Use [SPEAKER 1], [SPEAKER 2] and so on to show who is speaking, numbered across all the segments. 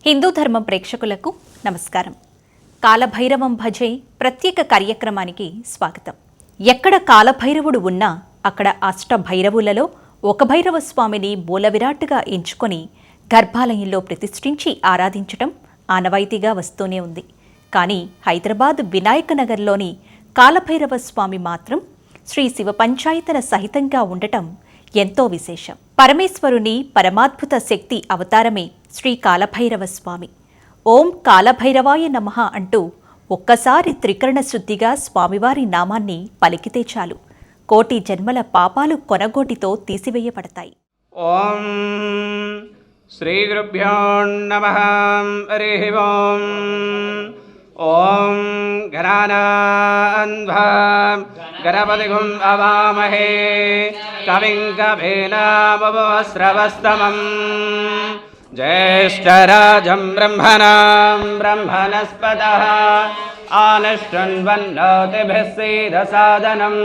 [SPEAKER 1] హిందూ ధర్మం ప్రేక్షకులకు నమస్కారం. కాలభైరవం భజే ప్రత్యేక కార్యక్రమానికి స్వాగతం. ఎక్కడ కాలభైరవుడు ఉన్నా అక్కడ అష్టభైరవులలో ఒక భైరవ స్వామిని మూలవిరాట్టుగా ఎంచుకొని గర్భాలయంలో ప్రతిష్ఠించి ఆరాధించటం ఆనవాయితీగా వస్తూనే ఉంది. కానీ హైదరాబాద్ వినాయక నగర్లోని కాలభైరవ స్వామి మాత్రం శ్రీ శివ పంచాయతన సహితంగా ఉండటం ఎంతో విశేషం. పరమేశ్వరుని పరమాద్భుత శక్తి అవతారమే శ్రీ కాలభైరవ స్వామి. ఓం కాలభైరవాయ నమః అంటూ ఒక్కసారి త్రికరణ శుద్ధిగా స్వామివారి నామాన్ని పలికితే చాలు కోటి జన్మల పాపాలు కొనగోటితో తీసివేయబడతాయి.
[SPEAKER 2] ఓం శ్రీ గురుభ్యో నమః. హరి ఓం. ఓం గణానాన్వా గణపతిగుం అవామహే కవిం కవీనాముపమశ్రవస్తమం జ్యేష్ఠరాజం బ్రహ్మణాం బ్రహ్మణస్పతః ఆనశృణ్వన్నోతిభిः सीदसादनं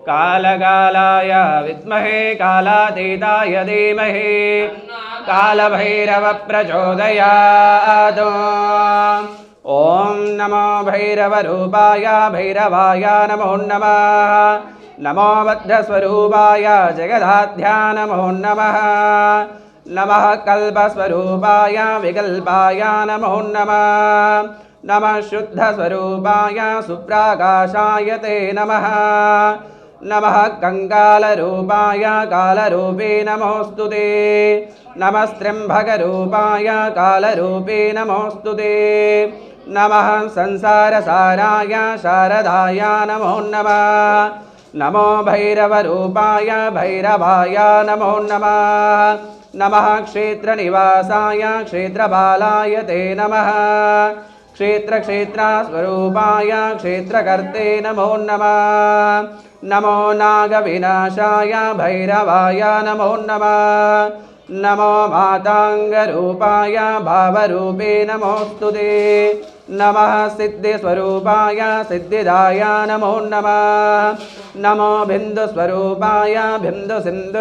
[SPEAKER 2] कालकालाय विद्महे कालातीताय धीमहि कालभैरव प्रचोदयात्. ओं नमो भैरवरूपाय भैरवाय नमो नमः. नमो बद्धस्वरूपाय जगदाध्या नमो नमः. नमः कल्पस्वरूपाय विकल्पाय नमो नमः. नमः शुद्धस्वरूपाय सुप्राकाशाय ते नमः. नमः कंकालरूपाय कालरूपे नमोऽस्तुते. नमस्त्र्यम्बकरूपाय कालरूपे नमोऽस्तुते. नमः संसारसाराय शारदाय नमो नमः. नमो भैरवरूपाय भैरवाय नमो नमः. नमः क्षेत्रनिवासाय क्षेत्रपालाय ते नमः. क्षेत्रस्वरूपाय क्षेत्रकर्ते नमो नमः. नमो नागविनाशाय भैरवाय नमो नमः. नमो मातांगरूपाय भावरूपे नमोऽस्तुते. नमः सिद्धिस्वरूपाय सिद्धिदाय नमो नमः. नमो बिन्दुस्वरूपाय बिन्दुसिन्धुप्रकाशिने.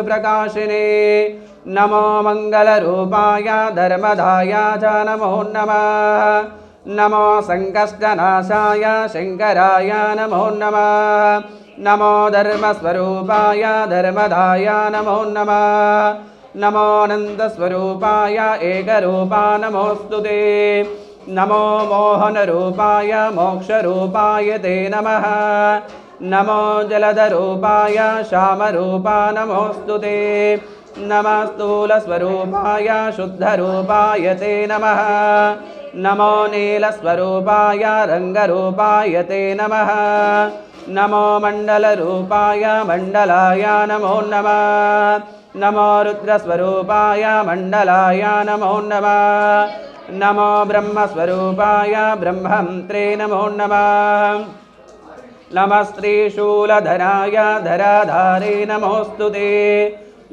[SPEAKER 2] नमो मङ्गलरूपाय धर्मदाय च नमो नमः. नमो संकष्टनाशाय शंकराय नमो नमः. नमो धर्मस्वरूपाय धर्मदाय नमो नमः. नमो अनन्तस्वरूपाय एकरूपा नमोऽस्तुते. नमो मोहनरूपाय मोक्षरूपाय ते नमः. नमो जलधरूपाय श्यामरूपा नमोऽस्तुते. नमः स्थूलस्वरूपाय शुद्धरूपाय ते नमः. नमो नीलस्वरूपाय रंगरूपाय ते नमः. नमो मण्डलरूपाय मण्डलाय नमो नमः. नमो रुद्रस्वरूपाय मण्डलाय नमो नमः. नमो ब्रह्मस्वरूपाय ब्रह्मन्त्रे नमो नमः. नमः श्रीशूलधराय धराधारे नमोऽस्तुते.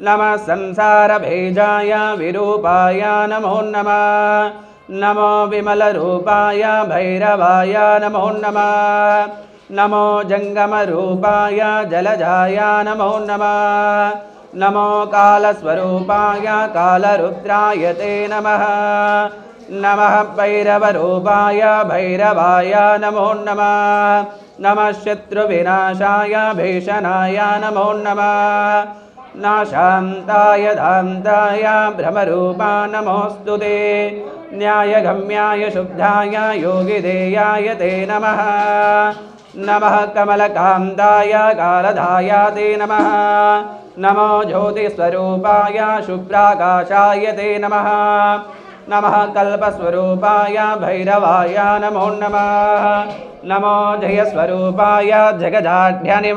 [SPEAKER 2] नमः संसारभेजाय विरूपाय नमो नमः. नमो विमलरूपाय भैरवाय नमो नमः. नमो जंगमरूपाय जलजाय नमो नमः. नमो कालस्वरूपाय कालरुद्राय ते नमः. नमः भैरवरूपाय भैरवाय नमो नमः. नमः शत्रुविनाशाय भीषणाय नमो नमः. नाशान्ताय धान्ताय भ्रमरूपा नमोऽस्तुते. न्यायगम्याय शुद्धाय योगिदेयाय ते नमः. नमः कमलकान्ताय कालधाय ते नमः. नमो ज्योतिस्वरूपाय शुभ्राकाशाय ते नमः. नमः कल्पस्वरूपाय भैरवाय नमो नमः. नमो जयस्वरूपाय जगदाढ्यनिवारिणे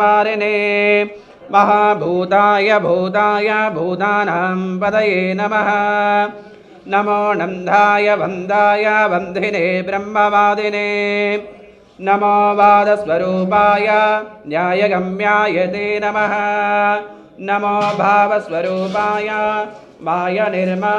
[SPEAKER 2] महाभूताय भूताय भूतानां पदये नमः. नमो नन्दाय वन्दाय वन्दिने ब्रह्मवादिने. नमो वादस्वरूपाय न्यायगम्याय ते नमः. नमो भावस्वरूपाय मायनिर्माणरूपिणे.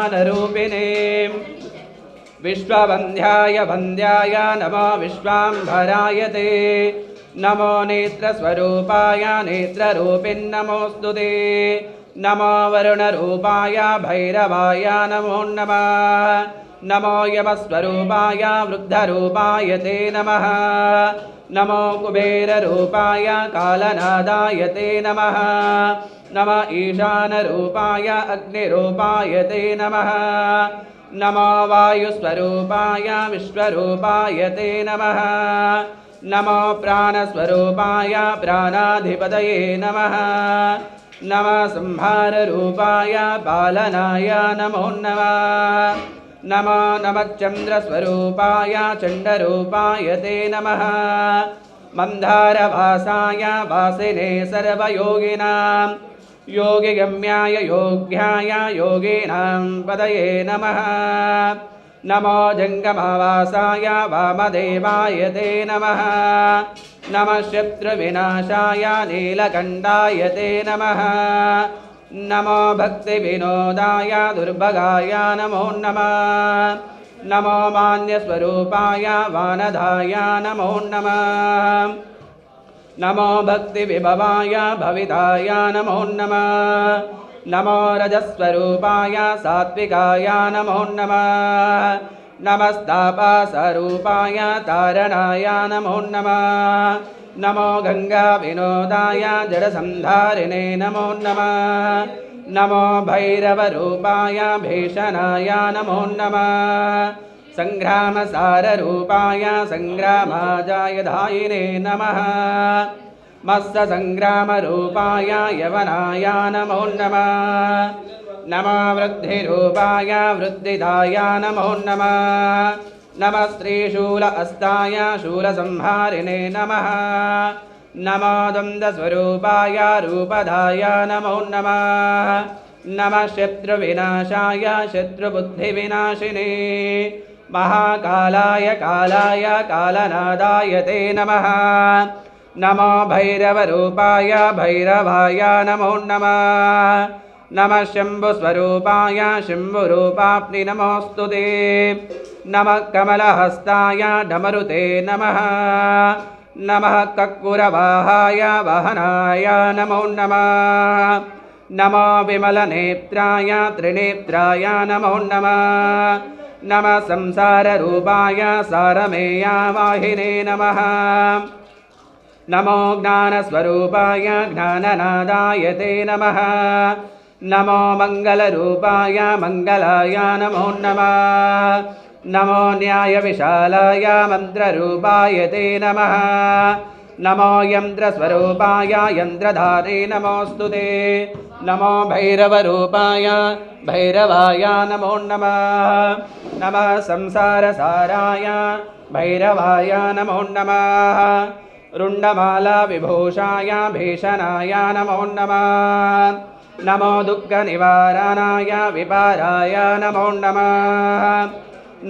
[SPEAKER 2] विश्ववन्द्याय वन्द्याय नमो विश्वाम्भराय ते. नमो नेत्रस्वरूपाय नेत्ररूपिन् नमोऽस्तुते. नमो वरुणरूपाय भैरवाय नमो नमः नमो यमस्वरूपाय वृद्धरूपाय ते नमः नमो कुबेररूपाय कालनादाय ते नमः नम ईशानरूपाय अग्निरूपाय ते नमः नमो वायुस्वरूपाय विश्वरूपाय ते नमः नमो प्राणस्वरूपाय प्राणाधिपतये नमः नमः संहाररूपाय पालनाय नमो नमः नमो नमः चन्द्रस्वरूपाय चण्डरूपाय ते नमः मन्दारवासाय वासिने सर्वयोगिनां योगिगम्याय योग्याय योगिनां पदये नमः नमो जङ्गमवासाय वामदेवाय ते नमः नमः शत्रुविनाशाय नीलकण्ठाय ते नमः नमो भक्तिविनोदाय दुर्भगाय नमो नमः नमो मान्यस्वरूपाय वानधाय नमो नमः नमो भक्तिविभवाय भविताय नमो नमः नमो रजस्वरूपाय सात्विकाय नमो नमः नमस्तापस्वरूपाय तारणाय नमो नमः नमो गङ्गाविनोदाय जडसन्धारिणे नमो नमः नमो भैरवरूपाय भीषणाय नमो नमः सङ्ग्रामसाररूपाय सङ्ग्रामाजायधायिने नमः मत्स्यसङ्ग्रामरूपाय यवनाय नमो नमः नमो वृद्धिरूपाय वृद्धिदाय नमो नमः नमः श्रीशूल अस्ताय शूलसंहारिणे नमः नमो द्वन्द्वस्वरूपाय रूपधाय नमो नमः नमः शत्रुविनाशाय शत्रुबुद्धिविनाशिने महाकालाय कालाय कालनादाय ते नमः नमो भैरवरूपाय भैरवाय नमो नमः नमः शम्भुस्वरूपाय शम्भुरूपाप्नि नमोऽस्तु ते नमः कमलहस्ताय डमरुते नमः नमः कक्कुरवाहाय वहनाय नमो नमः नमो विमलनेत्राय त्रिनेत्राय नमो नमः नमः संसाररूपाय सारमेयावाहिने नमः नमो ज्ञानस्वरूपाय ज्ञाननादाय ते नमः नमो मङ्गलरूपाय मङ्गलाय नमो नमः नमो न्यायविशालाय मन्त्ररूपाय ते नमः नमो यन्त्रस्वरूपाय यन्त्रधारे नमोऽस्तु ते नमो भैरवरूपाय भैरवाय नमो नमः नमः संसारसाराय भैरवाय नमो नमः रुण्डमाला विभूषाय भीषणाय नमो नमः नमो दुःखनिवारणाय विपाराय नमो नमः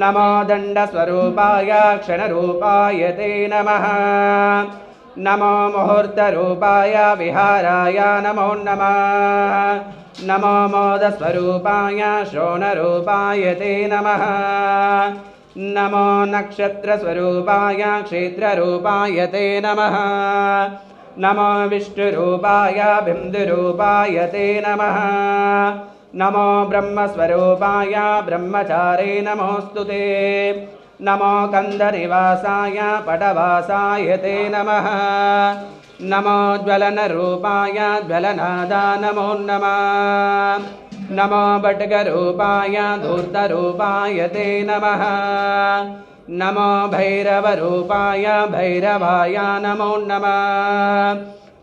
[SPEAKER 2] नमो दण्डस्वरूपाय क्षणरूपाय ते नमः नमो मुहूर्तरूपाय विहाराय नमो नमः नमो मोदस्वरूपाय शोणरूपाय ते नमः नमो नक्षत्रस्वरूपाय क्षेत्ररूपाय ते नमः नमो विष्णुरूपाय बिन्दुरूपाय ते नमः नमो ब्रह्मस्वरूपाय ब्रह्मचारे नमोऽस्तु ते नमो कन्दनिवासाय पटवासाय ते नमः नमो ज्वलनरूपाय ज्वलनादा नमो नमः नमो बट्गरूपाय धूर्तरूपाय ते नमः नमो भैरवरूपाय भैरवाय नमो नमः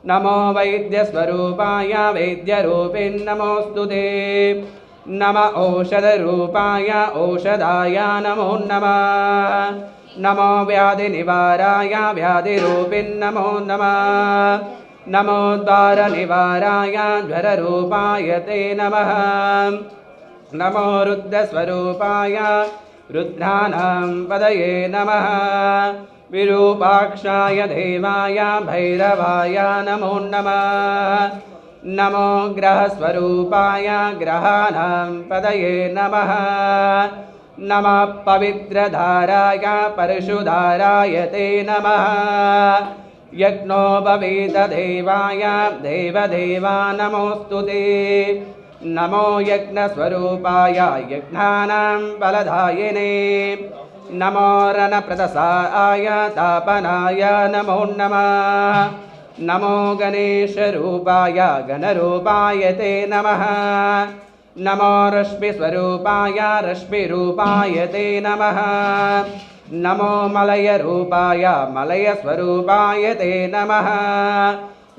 [SPEAKER 2] नमो वैद्यस्वरूपाय वैद्यरूपिन्नमोऽस्तु ते नम औषधरूपाय औषधाय नमो नमः नमो व्याधिनिवाराय व्याधिरूपिन्नमो नमः नमो द्वारनिवाराय ज्वररूपाय ते नमः नमो रुद्रस्वरूपाय रुद्राणां पदये नमः विरूपाक्षाय देवाय भैरवाय नमो नमः नमो ग्रहस्वरूपाय ग्रहाणां पदये नमः नमः पवित्रधाराय परशुधाराय ते नमः यज्ञोपवीत देवाय देवदेवा नमोऽस्तु ते। नमो यज्ञस्वरूपाय यज्ञानां फलदायिने नमो रणप्रदसाय तापनाय नमो नमः। नमो गणेशरूपाय गणरूपाय ते नमः। नमो रश्मिस्वरूपाय रश्मिरूपाय ते नमः। नमो मलयरूपाय मलयस्वरूपाय ते नमः।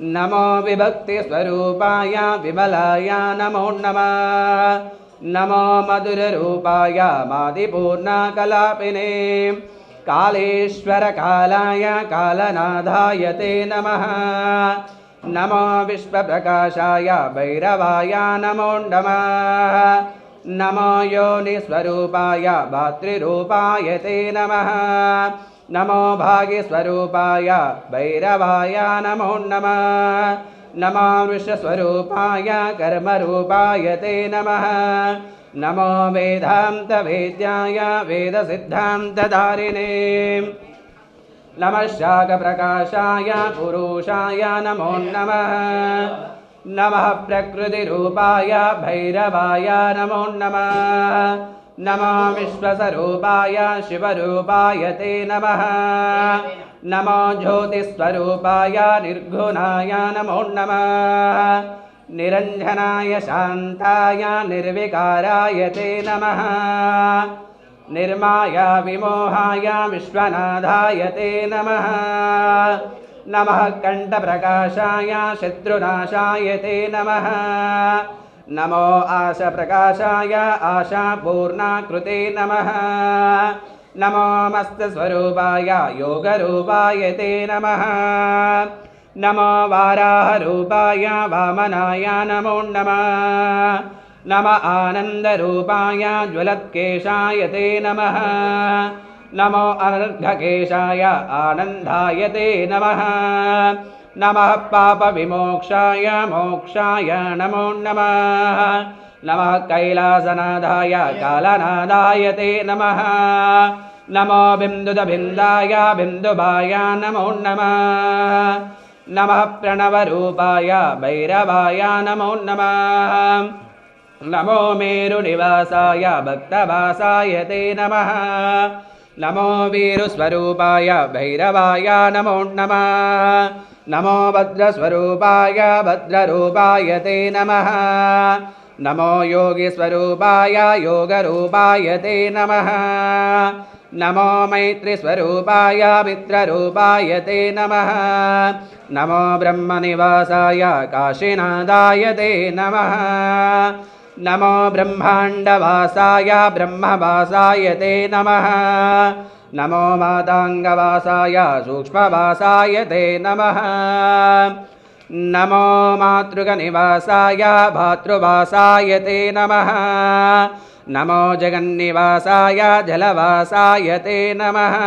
[SPEAKER 2] नमो विभक्तिस्वरूपाय विमलाय नमो नमः। नमो मधुररूपाय मादिपूर्णाकलापिने कालेश्वरकालाय कालनाथाय ते नमः। नमो विश्वप्रकाशाय भैरवाय नमो नमः। नमो योनिस्वरूपाय भातृरूपाय ते नमः। नमो भाग्यस्वरूपाय भैरवाय नमो नमः। नमो वृषस्वरूपाय कर्मरूपाय ते नमः। नमो वेदान्तवेद्याय वेदसिद्धान्तधारिणे नमः शाकप्रकाशाय पुरुषाय नमो नमः। नमः प्रकृतिरूपाय भैरवाय नमो नमः। नमो विश्वस्वरूपाय शिवरूपाय ते नमः। नमो ज्योतिस्वरूपाय निर्गुणाय नमो नमः। निरञ्जनाय शान्ताय निर्विकाराय ते नमः। निर्माय विमोहाय विश्वनाथाय ते नमः। नमः कण्ठप्रकाशाय शत्रुनाशाय ते नमः। नमो आशाप्रकाशाय आशापूर्णाकृते नमः। नमो मस्तस्वरूपाय योगरूपाय ते नमः। नमो वाराहरूपाय वामनाय नमो नमः। नमः आनन्दरूपाय ज्वलत्केशाय ते नमः। नमो अर्घकेशाय आनन्दाय ते नमः। नमः पापविमोक्षाय मोक्षाय नमो नमः। नमः कैलासनाथाय कालनाथाय ते नमः। नमो बिन्दुदबिन्दाय बिन्दुभाय नमो नमः। नमः प्रणवरूपाय भैरवाय नमो नमः। नमो मेरुनिवासाय भक्तवासाय ते नमः। नमो वीरुस्वरूपाय भैरवाय नमो नमः। नमो भद्रस्वरूपाय भद्ररूपाय ते नमः। नमो योगिस्वरूपाय योगरूपाय ते नमः। नमो मैत्रीस्वरूपाय मित्ररूपाय ते नमः। नमो ब्रह्मनिवासाय काशीनाथाय ते नमः। नमो ब्रह्माण्डवासाय ब्रह्मवासाय ते नमः। नमो माताङ्गवासाय सूक्ष्मवासाय ते नमः। नमो मातृगनिवासाय भातृवासाय ते नमः। नमो जगन्निवासाय जलवासाय ते नमः।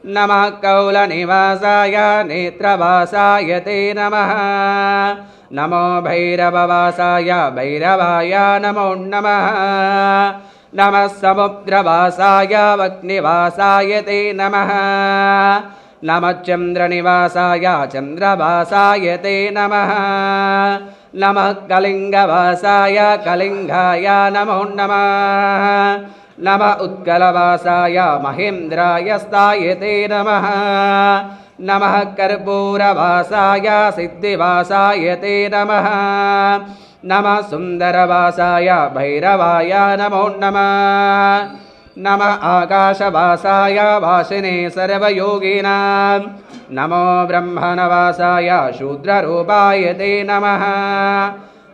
[SPEAKER 2] नमः कौलनिवासाय नेत्रवासाय ते नमः। नमो भैरववासाय भैरवाय नमो नमः। नमः समुद्रवासाय वह्निवासाय ते नमः। नमः चन्द्रनिवासाय चन्द्रवासाय ते नमः। नमः कलिङ्गवासाय कलिङ्गाय नमो नमः। नमः उत्कलवासाय महेन्द्राय स्थाय ते नमः। नमः कर्पूरवासाय सिद्धिवासाय ते नमः। नमः सुन्दरवासाय भैरवाय नमो नमः। नमः आकाशवासाय वासिने सर्वयोगिनां। नमो ब्रह्मणवासाय शूद्ररूपाय ते नमः।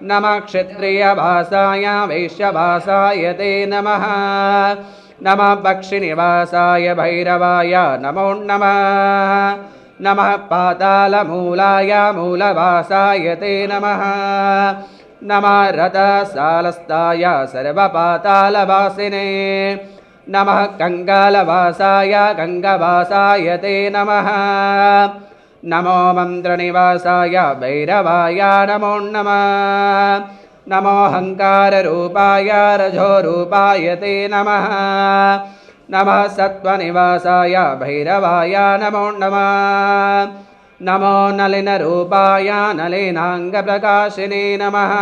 [SPEAKER 2] नमः क्षत्रियवासाय वैश्यवासाय ते नमः। नमः पक्षिनिवासाय भैरवाय नमो नमः। नमः पातालमूलाय मूलवासाय ते नमः। नमः रथसालस्ताय सर्वपातालवासिने। नमः कङ्गालवासाय गङ्गवासाय ते नमः। नमो मन्त्रनिवासाय भैरवाय नमो नमः। नमो हङ्काररूपाय रजोरूपाय ते नमः। नमः सत्त्वनिवासाय भैरवाय नमो नमः। नमो नलिनरूपाय नलिनाङ्गप्रकाशिने नमः।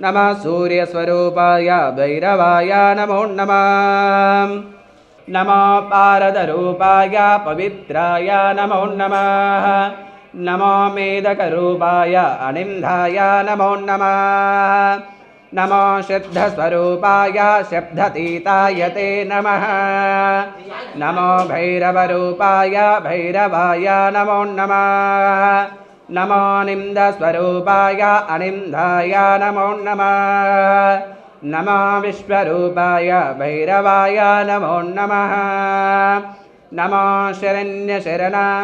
[SPEAKER 2] नमः सूर्यस्वरूपाय भैरवाय नमो नमः। नमो पारदरूपाय पवित्राय नमो नमः। नमो मेदकरूपाय अनिन्दाय नमो नमः। नमो सिद्धस्वरूपाय शब्दतीताय ते नमः। नमो भैरवरूपाय भैरवाय नमो नमः। नमो निन्दस्वरूपाय अनिन्दाय नमो नमः। नमो विश्वरूपाय भैरवाय नमो नमः। नमो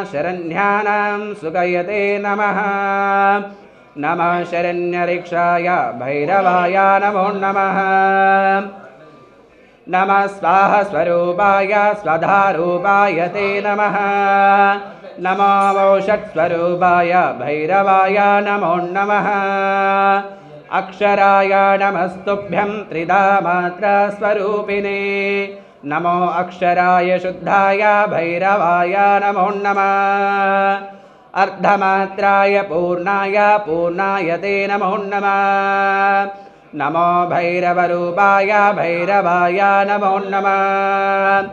[SPEAKER 2] शरण्यानां सुगयते नमः। नमः शरण्यरिक्षाय भैरवाय नमो नमः। नमः स्वाहस्वरूपाय स्वधारूपाय ते नमः। नमो वौषट्स्वरूपाय भैरवाय नमो नमः। अक्षराय नमस्तुभ्यं त्रिधा मात्रास्वरूपिणे। नमो अक्षराय शुद्धाय भैरवाय नमो नमः। अर्धमात्राय पूर्णाय ते नमो नमः। नमो भैरवरूपाय भैरवाय नमो नमः।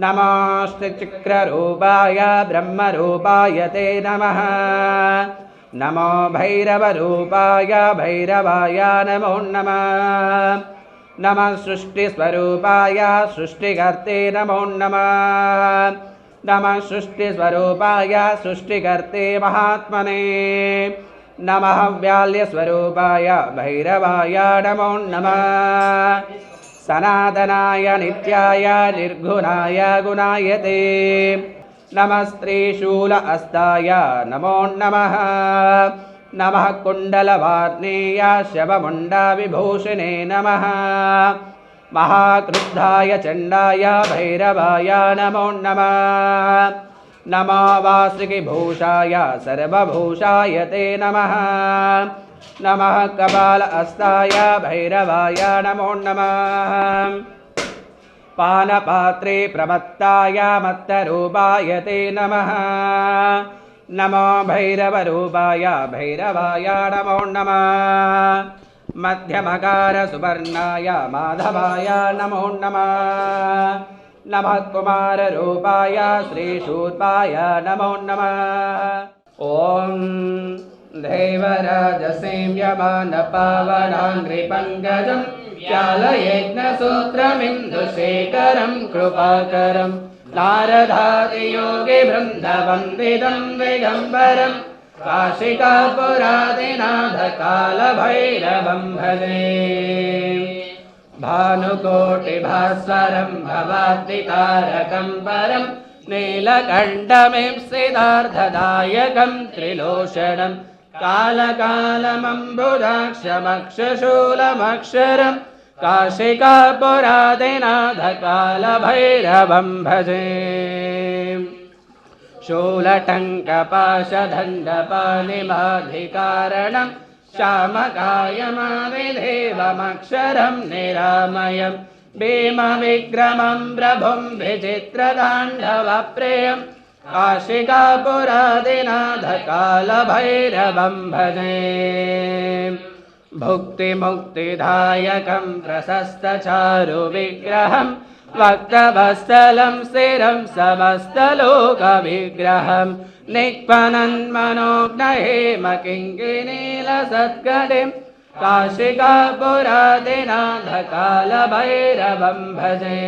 [SPEAKER 2] नमो श्रीचक्ररूपाय ब्रह्मरूपाय ते नमः। नमो भैरवरूपाय भैरवाय नमो नमः। नमः सृष्टिस्वरूपाय सृष्टिकर्ते नमो नमः। नमः सृष्टिस्वरूपाय सृष्टिकर्ते महात्मने। नमः व्याल्यस्वरूपाय भैरवाय नमो नमः। सनातनाय नित्याय निर्गुणाय गुणाय ते नमः। स्त्रीशूल अस्ताय नमो नमः। नमः कुण्डलवार्णेय शवमुण्डविभूषणे नमः। महाक्रुद्धाय चण्डाय भैरवाय नमो नमः। नमो वासुकिभूषाय सर्वभूषाय ते नमः। नमः कपाल अस्ताय भैरवाय नमो नमः। पानपात्रे प्रमत्ताय मत्तरूपाय ते नमः। नमो भैरवरूपाय भैरवाय नमो नमः। मध्यमकारसुवर्णाय माधवाय नमो नमः। नमः कुमाररूपाय श्रीशूर्पाय नमो नमः। ॐ देवराजसेव्यमानपावनाङ्घ्रिपङ्कजं व्यालयज्ञसूत्रमिन्दुशेखरं कृपाकरं नारदादियोगिवृन्दवन्दितं दिगम्बरं काशिकापुरादिनाथकालभैरवं भजे। भानुकोटिभास्वरं भवाब्दितारकं परं नीलकण्ठमीप्सितार्थदायकं त्रिलोचनं कालकालमम्बुजाक्षमक्षशूलमक्षरं काशिकापुरादिनाथकालभैरवं भजे। शूलटङ्कपाशदण्डपाणिमाधिकारणं श्यामकायमाविदेवमक्षरं निरामयं भीमविक्रमं प्रभुं विचित्रताण्डवप्रियं काशिकापुरादिनाथकालभैरवं भजे। भुक्तिमुक्तिदायकं प्रशस्तचारुविग्रहं वक्त्रवत्सलं स्थिरं समस्तलोकविग्रहं निक्पनन्मनोज्ञहेमकिङ्किनीलसत्कटिं काशिकापुरादिनाथकालभैरवं भजे।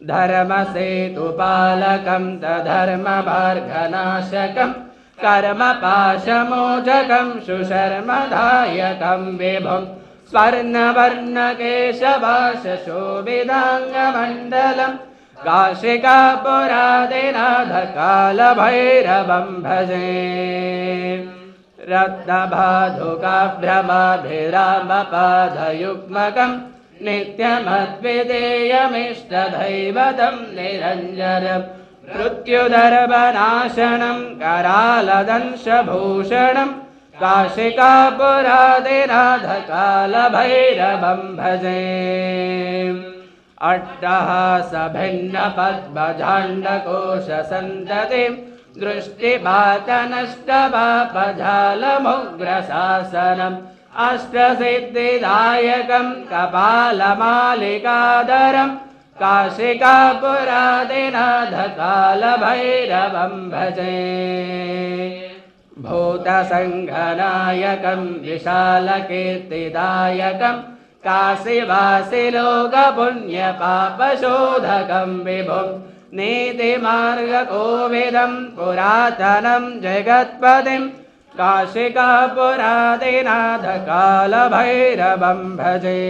[SPEAKER 2] धर्मसेतुपालकं तधर्ममार्गनाशकं कर्मपाशमोचकं सुशर्मदायकं विभुं स्वर्णवर्णकेशवाशशोभिताङ्गमण्डलं काशिकापुरादिनाथकालभैरवं भजे। रत्नबाधुकाभ्रमाभिरामपादयुग्मकं नित्यमद्विदेयमिष्टदैवतं निरञ्जनं मृत्युदर्भनाशनं करालदंशभूषणं काशिकापुरादिनाथकालभैरवं भजे। अट्टहासभिन्नपद्मजाण्डकोशसन्ततिं दृष्टिपातनष्टपापजालमुग्रशासनम् अष्टसिद्धिदायकं कपालमालिकाधरं काशिकापुरादिनाथकालभैरवं भजे। भूतसङ्घनायकं विशालकीर्तिदायकं काशीवासिलोकपुण्यपापशोधकं विभुं नीतिमार्गकोविदं पुरातनं जगत्पतिं काशिकापुरादिनाथकालभैरवं भजे।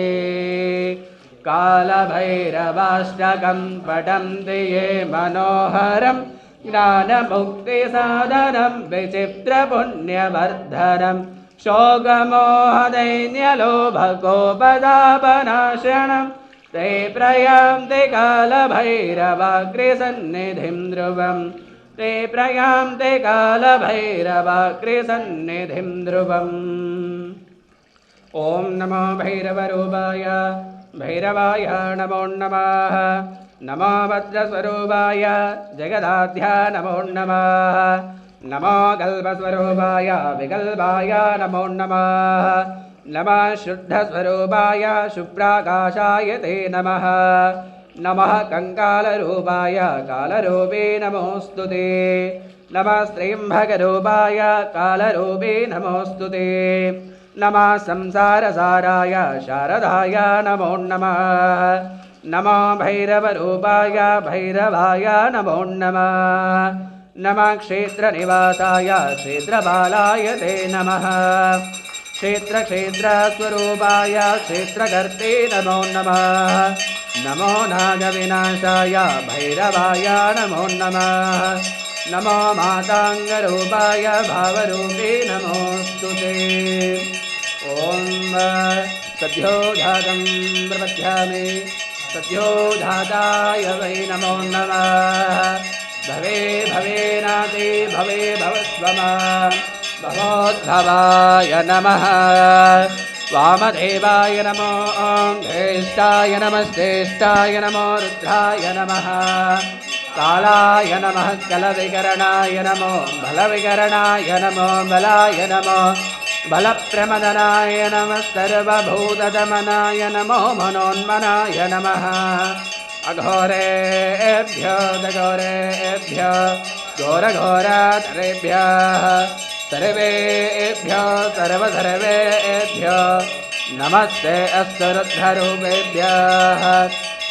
[SPEAKER 2] कालभैरवाष्टकं पठन्ति ये मनोहरं ज्ञानमुक्तिसाधनं विचित्रपुण्यवर्धनं शोकमोहदैन्यलोभकोपदापनाशनं ते प्रयान्ति कालभैरवाग्रिसन्निधिं ध्रुवम् ते प्रयान्ति कालभैरवाग्रिसन्निधिं ध्रुवम्। ॐ नमो भैरवरूपाय भैरवाय नमो नमः। नमो वज्रस्वरूपाय जगदाध्या नमो नमः। नमो कल्पस्वरूपाय विकल्पाय नमो नमः। नमः शुद्धस्वरूपाय शुभ्राकाशाय ते नमः। नमः कंकालरूपाय कालरूपे नमोऽस्तु ते। नमः स्त्रीम्भकरूपाय कालरूपे नमोऽस्तु ते। नमः संसारसाराय शारदाय नमो नमः। नमो भैरवरूपाय भैरवाय नमो नमः। नमः क्षेत्रनिवासाय क्षेत्रपालाय ते नमः। क्षेत्रस्वरूपाय क्षेत्रकर्ते नमो नमः। नमो नागविनाशाय भैरवाय नमो नमः। नमो माताङ्गरूपाय भावरूपे नमोऽस्तु ते। ॐ सद्योजातं प्रपद्यामि सद्योजाताय वै नमो नमः। भवे भवेनाति भवे भवस्वमा भवोद्भवाय नमः। वामदेवाय नमो ज्येष्ठाय नमश्रेष्ठाय नमो रुद्राय नमः। कालाय नमः कलविकरणाय नमो बलविकरणाय नमो बलाय नमो बलप्रमदनाय नमः। सर्वभूतदमनाय नमो मनोन्मनाय नमः। अघोरेभ्यो दघोरेभ्यो घोरघोराधरेभ्यः सर्वेभ्यो सर्वसर्वेभ्यो नमस्ते अस्तु रुद्ररूपेभ्यः।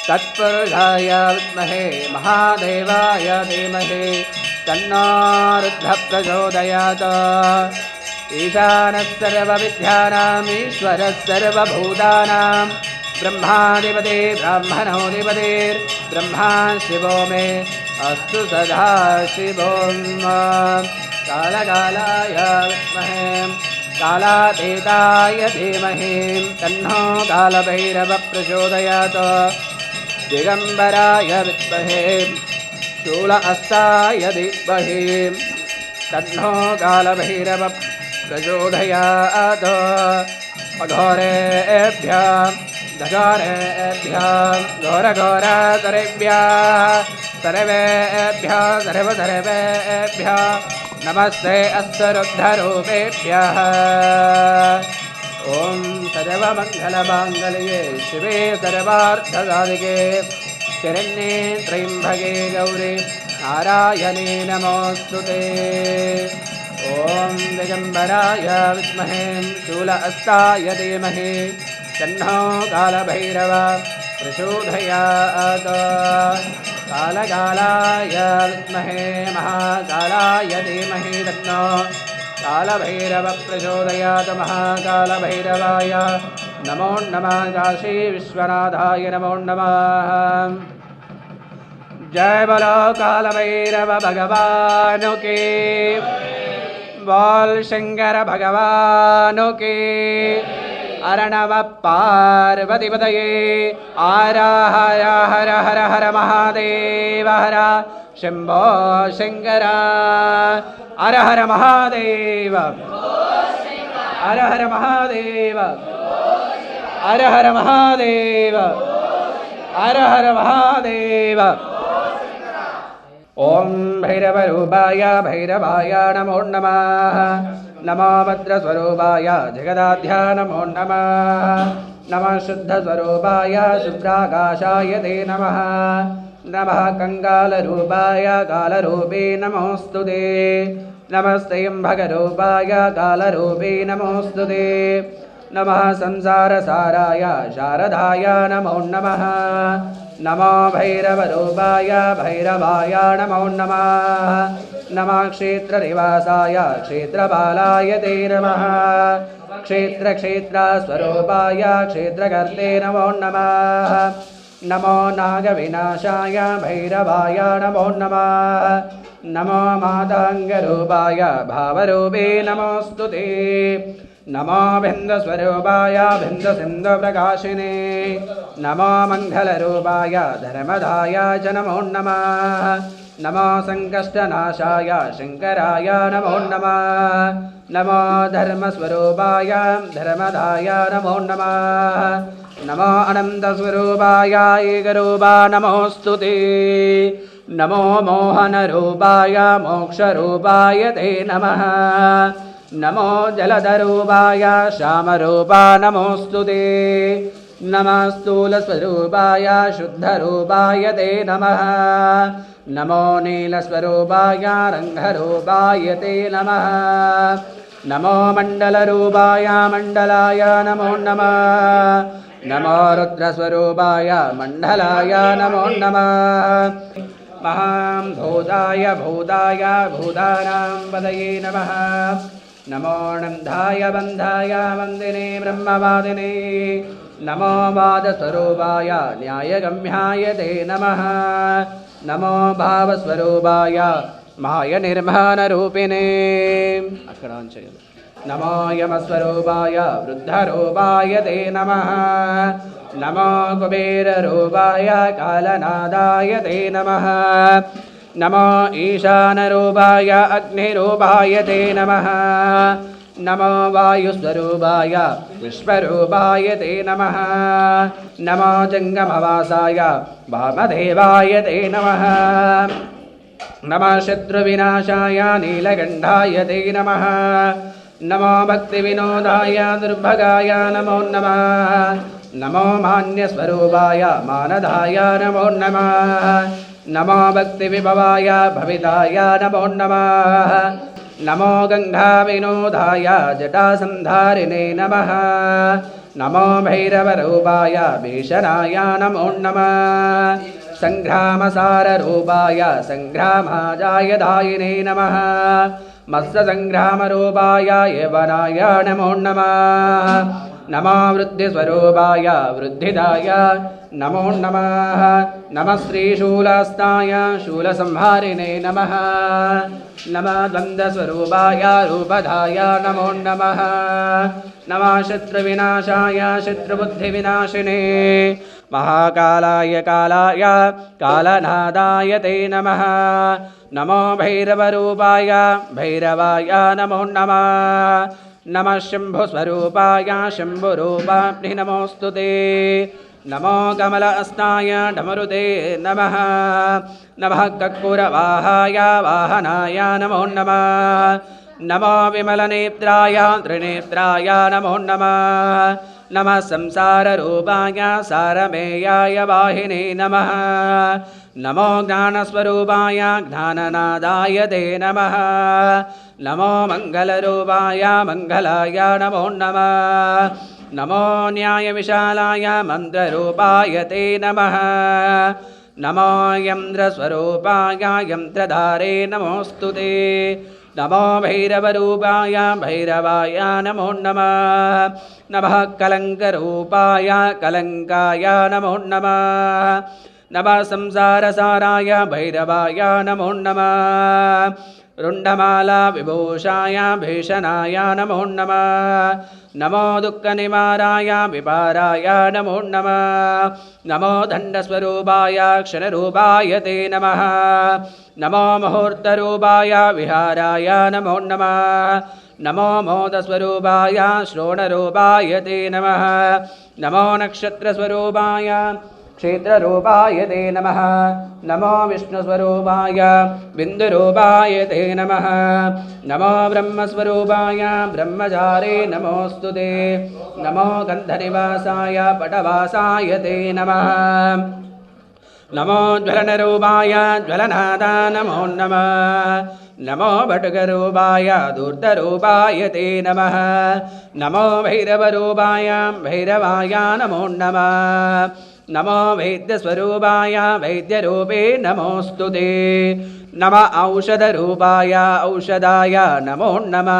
[SPEAKER 2] तत्पुरुषाय विद्महे महादेवाय धीमहि तन्नो रुद्रः प्रचोदयात्। ईशानः सर्वविद्यानाम् ईश्वरः सर्वभूतानां ब्रह्माधिपति ब्राह्मणोऽधिपतिर्ब्रह्मा शिवो मे अस्तु सदा शिवो। कालकालाय विद्महे कालातीताय धीमहि तन्नो कालभैरवः प्रचोदयात्। दिगम्बराय विद्महे शूलहस्ताय धीमहि तन्नो कालभैरवः प्रचोदयात्। अघोरेभ्यः दघोरेभ्यः घोरघोराधरेभ्यः सर्वेभ्यः सर्वसर्वेभ्यः नमस्ते अस्तु रुद्ररूपेभ्यः। ॐ सर्वमङ्गलमाङ्गल्ये शिवे सर्वार्थसाधिके शरण्ये त्र्यम्बके गौरी नारायणे नमोऽस्तु ते। ॐ दिगम्बराय विद्महे शूलहस्ताय धीमहि तन्नो कालभैरवः प्रचोदयात्। कालकालाय विद्महे महाकालाय धीमहि तन्नो कालभैरवः प्रचोदयात्। महाकालभैरवाय नमो नमः। काशी विश्वनाथाय नमो नमः। जय बोलो कालभैरव भगवान की बोल शंकर भगवान की। अरणव पार्वतीपतये हर हर हर हर हर महादेव हर शंभो शंकर हर हर महादेव हर हर महादेव हर हर महादेव हर हर महादेव। ओम भैरवरूपाय भैरवाय नमो नमः। नमो भद्रस्वरूपाय जगदाध्या नमो नमः। नमः शुद्धस्वरूपाय शुभ्राकाशाय ते नमः। नमः कंगालरूपाय कालरूपे नमोऽस्तु ते। नमस्ते भगरूपाय कालरूपे नमोऽस्तु ते। नमः संसारसाराय शारदाय नमो नमः। नमो भैरवरूपाय भैरवाय नमो नमः। नमः क्षेत्रनिवासाय क्षेत्रपालाय ते नमः। क्षेत्रस्वरूपाय क्षेत्रकर्ते नमो नमः। नमो नागविनाशाय भैरवाय नमो नमः। नमो माताङ्गरूपाय भावरूपे नमोऽस्तु ते। नमो बिन्दुस्वरूपाय बिन्दुसिन्धुप्रकाशिने। नमो मङ्गलरूपाय धर्मदाय च नमो नमः। नमो सङ्कष्टनाशाय शङ्कराय नमो नमः। नमो धर्मस्वरूपाय धर्मदाय नमो नमः। नमो अनन्तस्वरूपाय एकरूपा नमोऽस्तु ते। नमो मोहनरूपाय मोक्षरूपाय ते नमः। नमो जलधरूपाय श्यामरूपा नमोऽस्तु ते। नमः स्थूलस्वरूपाय शुद्धरूपाय ते नमः। नमो नीलस्वरूपाय रङ्गरूपाय ते नमः। नमो मण्डलरूपाय मण्डलाय नमो नमः। नमो रुद्रस्वरूपाय मण्डलाय नमो नमः। महाभूताय भूताय भूतानां पदये नमः। नमो नन्दाय बन्धाय वन्दिने ब्रह्मवादिने। नमो वादस्वरूपाय न्यायगम्याय ते नमः। नमो भावस्वरूपाय मायनिर्माणरूपिणे। नमो यमस्वरूपाय वृद्धरूपाय ते नमः। नमो कुबेररूपाय कालनादाय ते नमः। नमो ईशानरूपाय अग्निरूपाय ते नमः। नमो वायुस्वरूपाय विश्वरूपाय ते नमः। नमो जङ्गमवासाय वामदेवाय ते नमः। नमः शत्रुविनाशाय नीलकण्ठाय ते नमः। नमो भक्तिविनोदाय दुर्भगाय नमो नमः। नमो मान्यस्वरूपाय मानदाय नमो नमः। नमो भक्तिविभवाय भविताय नमो नमः। नमो गङ्गाविनोदाय जटासन्धारिणे नमः। नमो भैरवरूपाय भीषणाय नमो नमः। सङ्ग्रामसाररूपाय सङ्ग्रामाजायदायिने नमः। मत्स्यसङ्ग्रामरूपाय यवनाय नमो नमः। नमो वृद्धिस्वरूपाय वृद्धिदाय नमो नमः। नमः श्रीशूलस्ताय शूलसंहारिणे नमः। नमः द्वन्द्वस्वरूपाय रूपधाय नमो नमः। नमः शत्रुविनाशाय शत्रुबुद्धिविनाशिने। महाकालाय कालाय कालनादाय ते नमः। नमो भैरवरूपाय भैरवाय नमो नमः। नमः शम्भुस्वरूपाय शम्भुरूपाभ्ये नमोऽस्तु ते। नमो कमलहस्ताय डमरुते नमः। नमः कर्पूरवाहाय वाहनाय नमो नमः। नमो विमलनेत्राय त्रिनेत्राय नमो नमः। नमः संसाररूपाय सारमेयाय वाहिने नमः। नमो ज्ञानस्वरूपाय ज्ञाननादाय ते नमः। नमो मङ्गलरूपाय मङ्गलाय नमो नमः। नमो न्यायविशालाय मन्त्ररूपाय ते नमः। नमो यन्त्रस्वरूपाय यन्त्रधारे नमोऽस्तु ते। नमो भैरवरूपाय भैरवाय नमो नमः। नमः कलङ्करूपाय कलङ्काय नमो नमः। नमः संसारसाराय भैरवाय नमो नमः। रुण्डमाला विभूषाय भीषणाय नमो नमः। नमो दुःखनिवाराय विपाराय नमो नमः। नमो दण्डस्वरूपाय क्षणरूपाय ते नमः। नमो मुहूर्तरूपाय विहाराय नमो नमः। नमो मोदस्वरूपाय श्रोणरूपाय ते नमः। नमो नक्षत्रस्वरूपाय क्षेत्ररूपाय ते नमः नमो विष्णुस्वरूपाय बिन्दुरूपाय ते नमः नमो ब्रह्मस्वरूपाय ब्रह्मचारे नमोऽस्तु ते नमो गन्धनिवासाय पटवासाय ते नमः नमो ज्वलनरूपाय ज्वलनादा नमो नमः नमो भटुकरूपाय धूर्तरूपाय ते नमः नमो भैरवरूपाय भैरवाय नमो नमः नमो वैद्यस्वरूपाय वैद्यरूपे नमोऽस्तु ते नमः औषधरूपाय औषधाय नमो नमः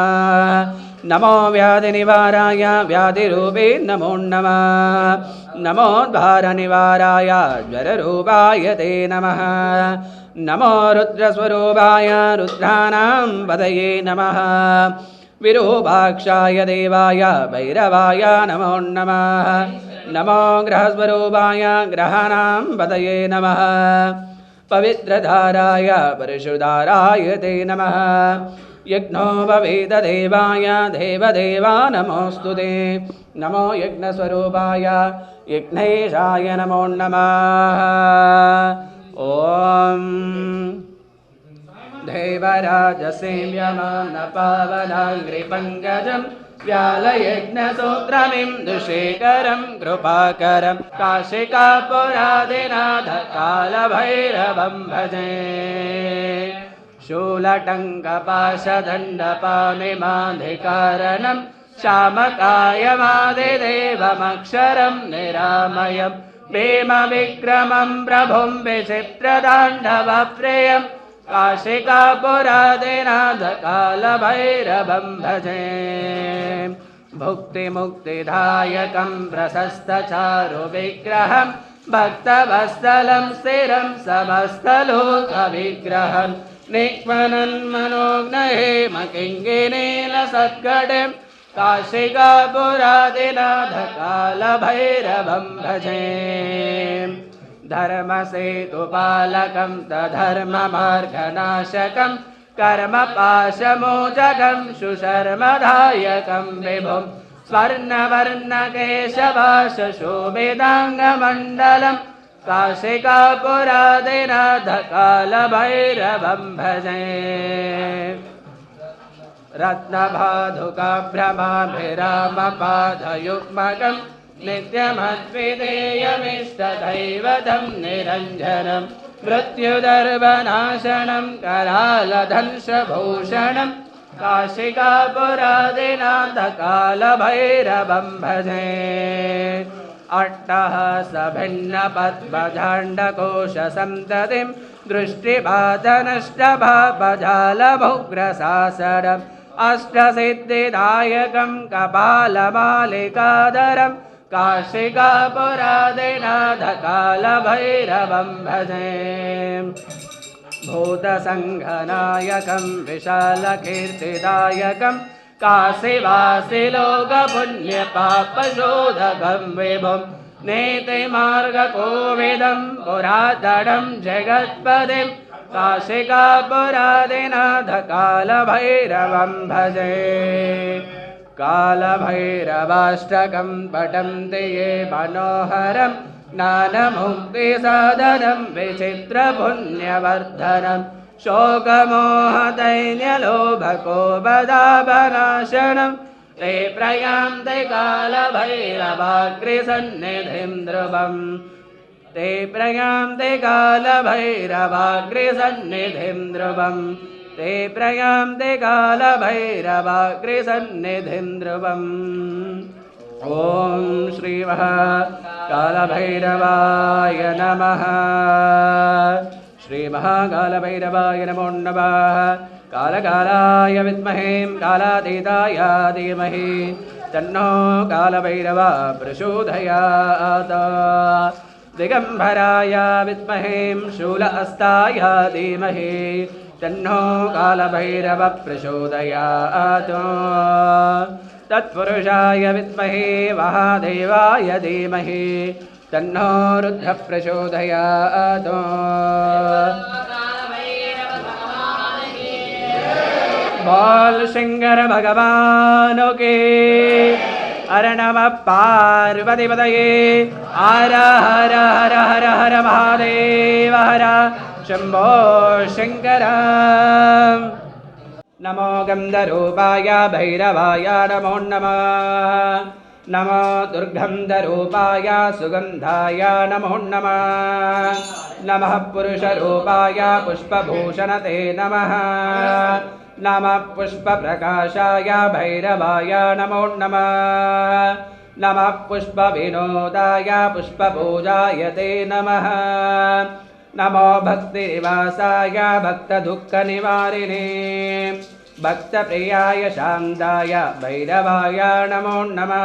[SPEAKER 2] नमो व्याधिनिवाराय व्याधिरूपे नमो नमः नमोद्वारनिवाराय ज्वररूपाय ते नमः नमो रुद्रस्वरूपाय रुद्राणां पतये नमः विरूपाक्षाय देवाय भैरवाय नमो नमः नमो ग्रहस्वरूपाय ग्रहाणां पतये नमः पवित्रधाराय परिशुधाराय ते नमः यज्ञोपवेददेवाय देवदेवा नमोऽस्तु ते नमो यज्ञस्वरूपाय यज्ञेशाय नमो नमः ॐ देवराजसेव्यमानपावनाङ्घ्रिपङ्कजं व्यालयज्ञसूत्रमिन्दुशेखरं कृपाकरं काशिकापुरादिनाथकालभैरवं भजे शूलटङ्कपाशदण्डपाणिमाधिकारणं श्यामकायमादिदेवमक्षरं निरामयं भीमविक्रमं प्रभुं विचित्रताण्डवप्रियं काशिकापुरादिनाथकालभैरवं भजे भुक्तिमुक्तिदायकं प्रशस्तचारुविग्रहं भक्तवत्सलं स्थिरं समस्तलोकविग्रहं निक्मनन्मनोज्ञहेमकिङ्गिनीलसत्कटिं काशिकापुरादिनाथकालभैरवं भजे धर्मसेतुपालकं तधर्ममार्गनाशकं कर्मपाशमोचकं सुशर्मदायकं विभुं स्वर्णवर्णकेशवासशोभिताङ्गमण्डलं काशिकापुरादिनाथकालभैरवं भजे रत्नभाधुकाभ्रमाभिरामपादयुग्मकं नित्यमद्विधेयमिष्टदैवतं निरञ्जनं मृत्युदर्भनाशनं करालधंसभूषणं काशिकापुरादिनाथकालभैरवं भजे अट्टहसभिन्नपद्मजाण्डकोशसन्ततिं दृष्टिपातनष्टभापजालमुग्रशासनम् अष्टसिद्धिदायकं कपालमालिकाधरं काशिकापुरादिनाथकालभैरवं भजे भूतसङ्घनायकं विशालकीर्तिदायकं काशीवासिलोकपुण्यपापशोधकं विभुं नीतिमार्गकोविदं पुरातनं जगत्पतिं काशिकापुरादिनाथकालभैरवं भजे कालभैरवाष्टकं पठन्ति ये मनोहरं ज्ञानमुक्तिसाधनं विचित्रपुण्यवर्धनं शोकमोहदैन्यलोभकोपदापनाशनं ते प्रयान्ति कालभैरवाग्रिसन्निधिं ध्रुवम् ते प्रयान्ति कालभैरवाग्रिसन्निधिं ध्रुवम् ते प्रयान्ति कालभैरवाग्रिसन्निधिं ध्रुवम् ॐ श्रीमः कालभैरवाय नमः श्रीमहाकालभैरवाय नमो नमः कालकालाय विद्महे कालातीताय धीमहि तन्नो कालभैरवः प्रचोदयात् दिगम्बराय विद्महे शूलहस्ताय धीमहि तन्नो कालभैरवः प्रचोदयात् तत्पुरुषाय विद्महे महादेवाय धीमहि तन्नो रुद्रः प्रचोदयात् बोल शंकर भगवान के हर नमः पार्वतीपतये हर हर हर हर हर महादेव हर शम्भो शङ्कर नमो गन्धरूपाय भैरवाय नमो नमः नमो दुर्गन्धरूपाय सुगन्धाय नमो नमः नमः पुरुषरूपाय पुष्पभूषणते नमः नमः पुष्पप्रकाशाय भैरवाय नमो नमः नमः पुष्पविनोदाय पुष्पपूजाय ते नमः नमो भक्तिनिवासाय भक्तदुःखनिवारिणे भक्तप्रियाय शान्ताय भैरवाय नमो नमः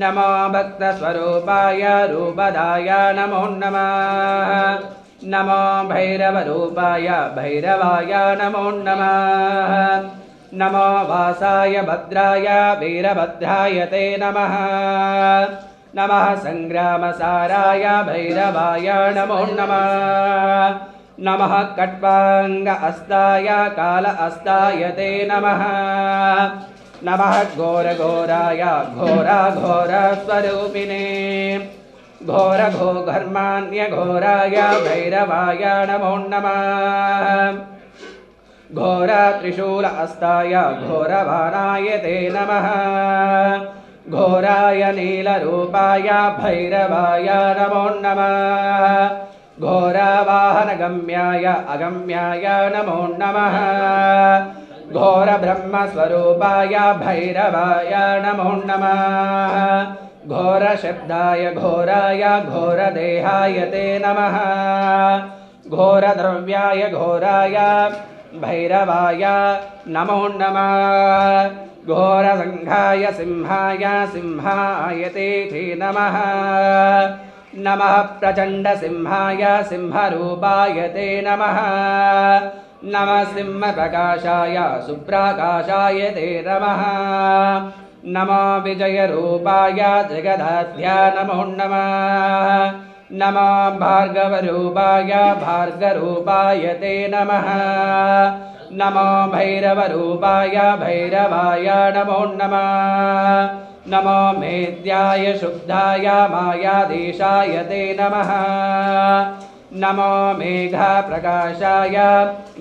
[SPEAKER 2] नमो भक्तस्वरूपाय रूपदाय नमो नमः नमो भैरवरूपाय भैरवाय नमो नमः नमो वासाय भद्राय वीरभद्राय ते नमः नमः सङ्ग्रामसाराय भैरवाय नमो नमः नमः कट्वाङ्ग अस्ताय काल अस्ताय ते नमः नमः घोरघोराय घोराघोरस्वरूपिणे घोरघोघर्माण्यघोराय भैरवाय नमो नमः घोरत्रिशूल अस्ताय घोरवाणाय ते नमः घोराय नीलरूपाय भैरवाय नमो नमः घोरावाहनगम्याय अगम्याय नमो नमः घोरब्रह्मस्वरूपाय भैरवाय नमो नमः घोरशब्दाय घोराय घोरदेहाय ते नमः घोरद्रव्याय घोराय भैरवाय नमो नमः घोरसङ्घाय सिंहाय सिंहाय ते नमः नमः प्रचण्डसिंहाय सिंहरूपाय ते नमः नमः सिंहप्रकाशाय सुप्राकाशाय ते नमः नमो विजयरूपाय जगदाध्या नमो नमः नमो भार्गवरूपाय भार्गरूपाय ते नमः नमो भैरवरूपाय भैरवाय नमो नमः नमो मेद्याय शुद्धाय मायाधीशाय ते नमः नमो मेघप्रकाशाय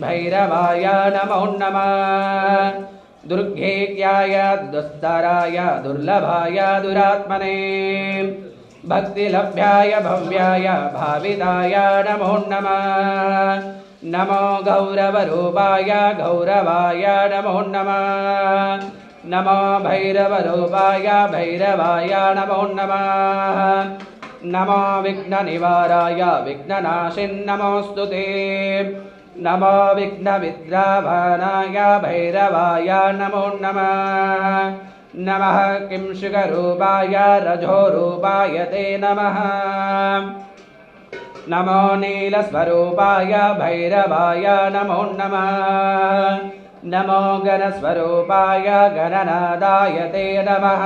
[SPEAKER 2] भैरवाय नमो नमः दुर्गेयाय दुस्तराय दुर्लभाय दुरात्मने भक्तिलभ्याय भव्याय भाविताय नमो नमः नमो गौरवरूपाय गौरवाय नमो नमः नमो भैरवरूपाय भैरवाय नमो नमः नमो विघ्ननिवाराय विघ्ननाशिन्नमोऽस्तु ते नमो विघ्नविद्रावणाय भैरवाय नमो नमः नमः किंशुकरूपाय रजोरूपाय ते नमः नमो नीलस्वरूपाय भैरवाय नमो नमः नमो गणस्वरूपाय गणनादाय ते नमः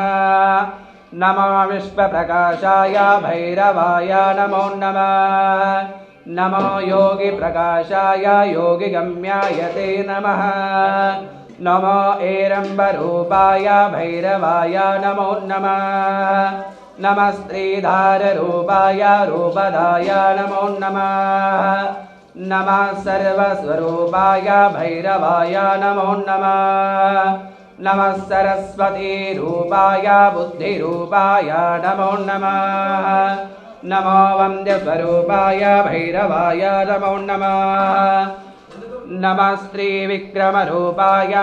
[SPEAKER 2] नमो विश्वप्रकाशाय भैरवाय नमो नमः नमो योगिप्रकाशाय योगिगम्याय ते नमः नमो एरम्बरूपाय भैरवाय नमो नमः नमः स्त्रीधाररूपाय रूपदाय नमो नमः नमः सर्वस्वरूपाय भैरवाय नमो नमः नमः सरस्वतीरूपाय बुद्धिरूपाय नमो नमः नमो वन्द्यस्वरूपाय भैरवाय नमो नमः नमः श्रीविक्रमरूपाय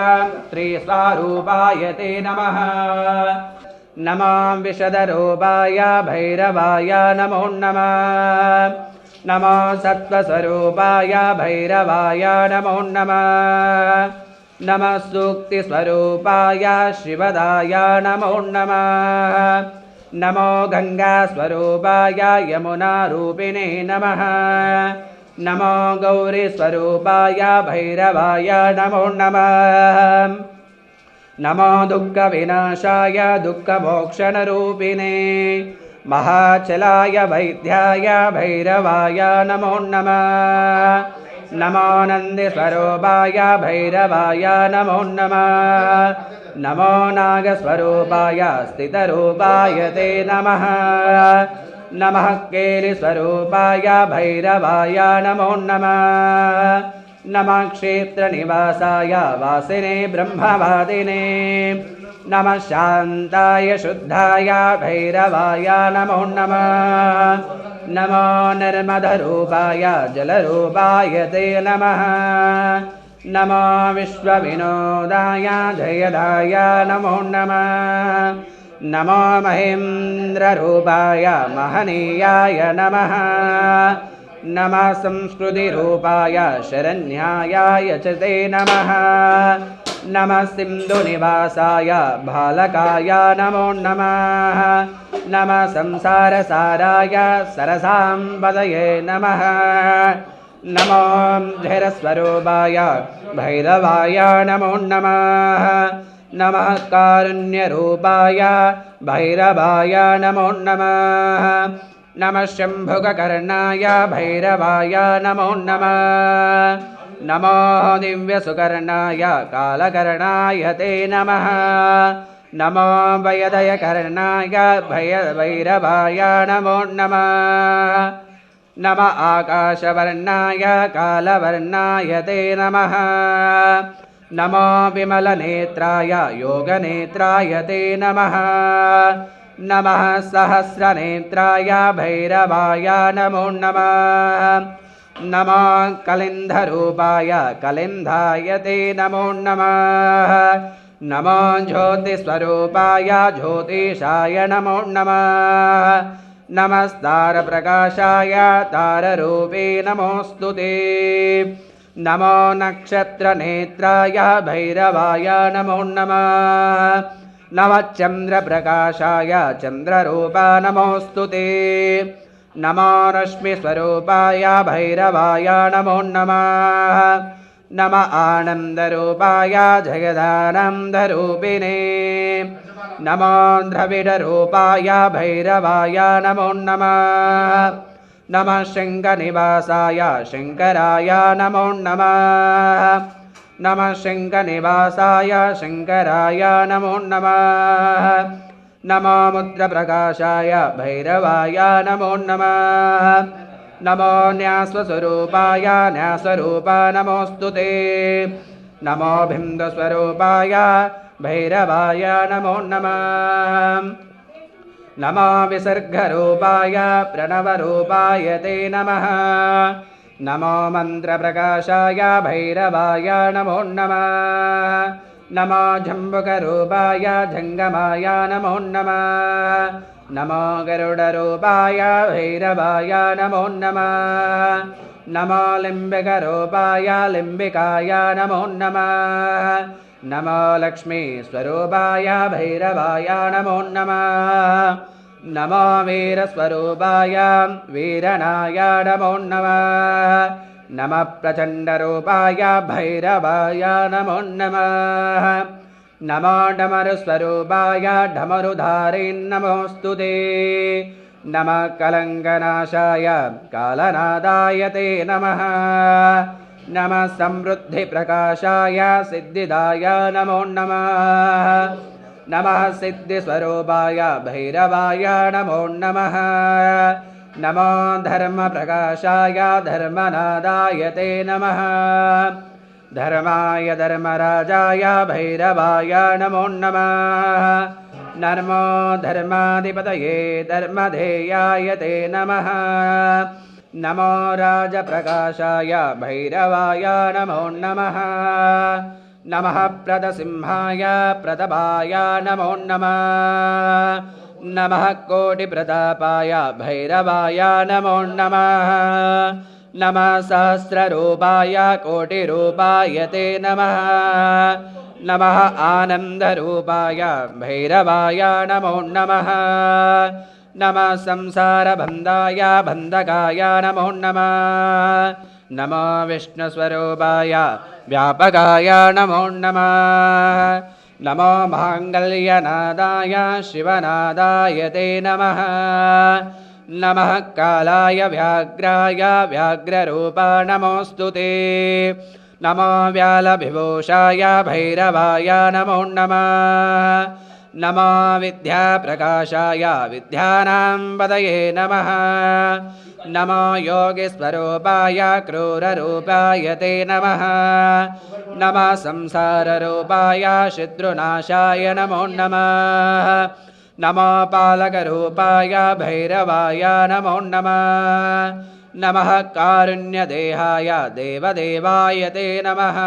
[SPEAKER 2] त्रिस्वरूपाय ते नमः नमो विशदरूपाय भैरवाय नमो नमः नमो सत्त्वस्वरूपाय भैरवाय नमो नमः नमः सूक्तिस्वरूपाय शिवदाय नमो नमः नमो गङ्गास्वरूपाय यमुनारूपिणे नमः नमो गौरीस्वरूपाय भैरवाय नमो नमः नमो दुःखविनाशाय दुःखमोक्षणरूपिणे महाचलाय वैद्याय भैरवाय नमो नमः नमो नन्दिस्वरूपाय भैरवाय नमो नमः नमो नागस्वरूपाय स्थितरूपाय ते नमः नमः केलिस्वरूपाय भैरवाय नमो नमः नमः क्षेत्रनिवासाय वासिने ब्रह्मवादिने नमः शान्ताय शुद्धाय भैरवाय नमो नमः नमो नर्मदरूपाय जलरूपाय ते नमः नमो विश्वविनोदाय जयदाय नमो नमः नमो महेन्द्ररूपाय महनीयाय नमः नमः संस्कृतिरूपाय शरण्याय च ते नमः नमः सिन्धुनिवासाय बालकाय नमो नमः नमः संसारसाराय सरसाम्पदये नमः नमो धैर्यस्वरूपाय भैरवाय नमो नमः नमः कारुण्यरूपाय भैरवाय नमो नमः नमः शम्भुककर्णाय भैरवाय नमो नमः नमो दिव्यसुकर्णाय कालकर्णाय ते नमः नमो वयदयकर्णाय भैरवाय नमो नमः नमः आकाशवर्णाय कालवर्णाय ते नमः नमो विमलनेत्राय योगनेत्राय ते नमः नमः सहस्रनेत्राय भैरवाय नमो नमः नमो कलिन्धरूपाय कलिन्धाय ते नमो नमः नमो ज्योतिस्वरूपाय ज्योतिषाय नमो नमः नमस्तारप्रकाशाय ताररूपे नमोऽस्तु ते नमो नक्षत्रनेत्राय भैरवाय नमो नमः नमः चन्द्रप्रकाशाय चन्द्ररूपा नमोऽस्तु ते नमो रश्मिस्वरूपाय भैरवाय नमो नमः नमः आनन्दरूपाय जगदानन्दरूपिणे नमो द्रविडरूपाय भैरवाय नमो नमः नमः शङ्खनिवासाय शङ्कराय नमो नमः नमः शङ्खनिवासाय शङ्कराय नमो नमः नमो मुद्रप्रकाशाय भैरवाय नमो नमः नमो न्यासस्वरूपाय न्यासरूपा नमोऽस्तु ते नमो बिन्दुस्वरूपाय भैरवाय नमो नमः नमो विसर्गरूपाय प्रणवरूपाय ते नमः नमो मन्त्रप्रकाशाय भैरवाय नमो नमः नमो जम्बुकरूपाय जङ्गमाय नमो नमः नमो गरुडरूपाय भैरवाय नमो नमः नमो लिम्बिकरूपाय लिम्बिकाय नमो नमः नमो लक्ष्मीस्वरूपाय भैरवाय नमो नमः नमो वीरस्वरूपाय वीरनाय नमो नमः नमः प्रचण्डरूपाय भैरवाय नमो नमः नमो डमरुस्वरूपाय डमरुधारिणे नमोऽस्तु ते नमः कलङ्कनाशाय कालनादाय ते नमः नमः समृद्धिप्रकाशाय सिद्धिदाय नमो नमः नमः सिद्धिस्वरूपाय भैरवाय नमो नमः नमो धर्मप्रकाशाय धर्मनादाय ते नमः धर्माय धर्मराजाय भैरवाय नमो नमः नमो धर्माधिपतये धर्मधेयाय ते नमः नमो राजप्रकाशाय भैरवाय नमो नमः नमः प्रदसिंहाय प्रतापाय नमो नमः नमः कोटिप्रतापाय भैरवाय नमो नमः नमः सहस्ररूपाय कोटिरूपाय ते नमः नमः आनन्दरूपाय भैरवाय नमो नमः नमः संसारबन्धाय बन्धकाय नमो नमः नमो विष्णुस्वरूपाय व्यापकाय नमो नमः नमो माङ्गल्यनादाय शिवनादाय ते नमः नमः कालाय व्याघ्राय व्याघ्ररूपा नमोऽस्तु ते नमो व्यालविभूषाय भैरवाय नमो नमः नमो विद्याप्रकाशाय विद्यानां पदये नमः नमो योगिस्वरूपाय क्रूररूपाय ते नमः नमः संसाररूपाय शत्रुनाशाय नमो नमः नमो पालकरूपाय भैरवाय नमो नमः नमः कारुण्यदेहाय देवदेवाय ते नमः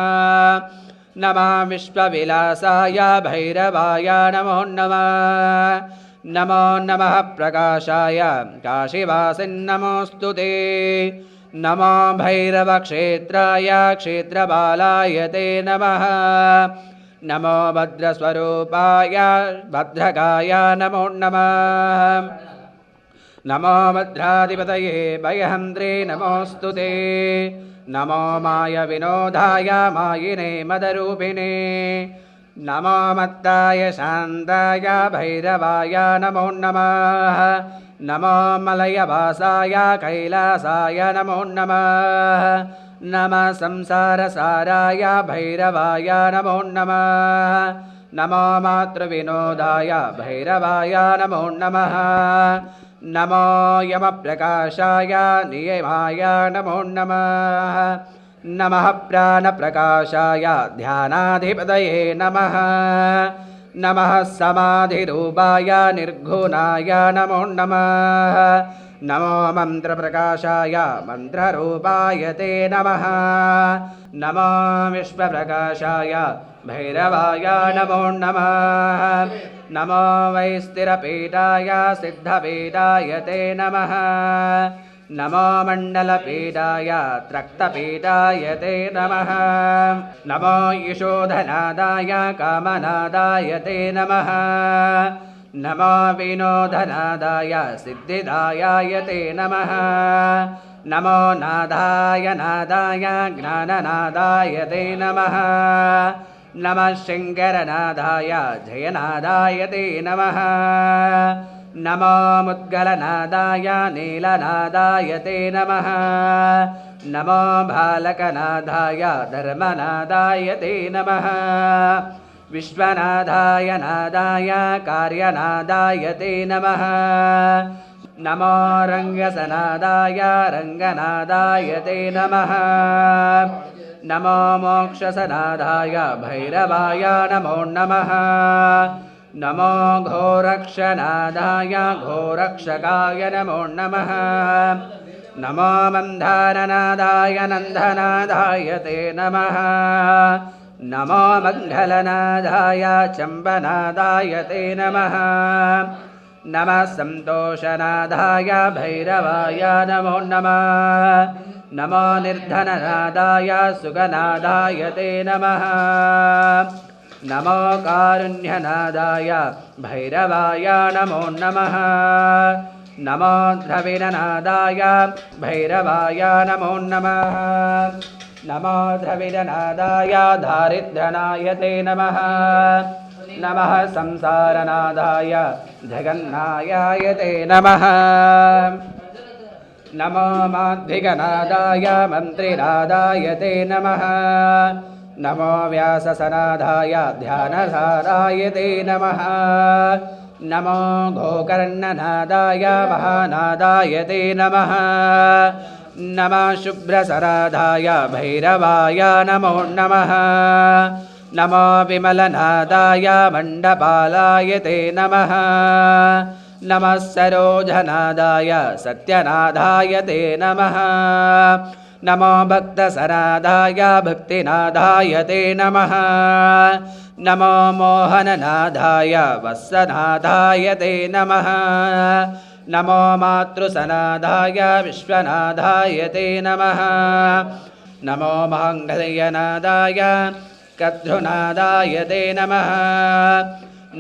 [SPEAKER 2] नमः विश्वविलासाय भैरवाय नमो नमः नमो नमः प्रकाशाय काशीवासिन्नमोऽस्तु ते नमो भैरवक्षेत्राय क्षेत्रबालाय ते नमः नमो भद्रस्वरूपाय भद्रकाय नमो नमः नमो भद्राधिपतये भयहन्त्रे नमोऽस्तु ते नमो मायविनोदाय मायिने मदरूपिणे नमो मत्ताय शान्ताय भैरवाय नमो नमः नमो मलयवासाय कैलासाय नमो नमः नमः संसारसाराय भैरवाय नमो नमः नमो मातृविनोदाय भैरवाय नमो नमः नमो यमप्रकाशाय नियमाय नमो नमः नमः प्राणप्रकाशाय ध्यानाधिपतये नमः नमः समाधिरूपाय निर्गुणाय नमो नमः नमो मन्त्रप्रकाशाय मन्त्ररूपाय ते नमः नमो विश्वप्रकाशाय भैरवाय नमो नमः नमो वैस्तिरपीठाय सिद्धपीठाय ते नमः नमो मण्डलपीठाय त्रक्तपीठाय ते नमः नमो यशोधनादाय कामनादाय ते नमः नमो विनोदनादाय सिद्धिदायाय ते नमः नमो नादाय नादाय ज्ञाननादाय ते नमः नमः शङ्करनादाय जयनादाय ते नमः नमो मुद्गलनादाय नीलनादाय ते नमः नमो बालकनादाय धर्मनादाय ते नमः विश्वनादाय नादाय कार्यनादाय ते नमः नमो रङ्गसनादाय रङ्गनादाय ते नमः नमो मोक्षसनादाय भैरवाय नमो नमः नमो घोरक्षनादाय घोरक्षकाय नमो नमः नमो मन्दारनादाय नन्दनादाय ते नमः नमो मङ्गलनादाय चम्बनादाय ते नमः नमः सन्तोषनादाय भैरवाय नमो नमः नमो निर्धननादाय सुगनादाय ते नमः नमो कारुण्यनादाय भैरवाय नमो नमः नमो द्रविडनादाय भैरवाय नमो नमः नमो द्रविडनादाय दारिद्र्यनाय ते नमः नमः संसारनादाय जगन्नायाय ते नमः नमो माध्विकनादाय मन्त्रिनादाय ते नमः नमो व्याससनादाय ध्यानसाराय ते नमः नमो गोकर्णनादाय महानादाय ते नमः नमः शुभ्रसराधाय भैरवाय नमो नमः नमो विमलनादाय मण्डपालाय ते नमः नमः सरोजनादाय सत्यनादाय ते नमः नमो भक्तसनादाय भक्तिनादाय ते नमः नमो मोहननादाय वत्सनादाय ते नमः नमो मातृसनादाय विश्वनादाय ते नमः नमो माङ्गल्यनादाय कद्रुनादाय ते नमः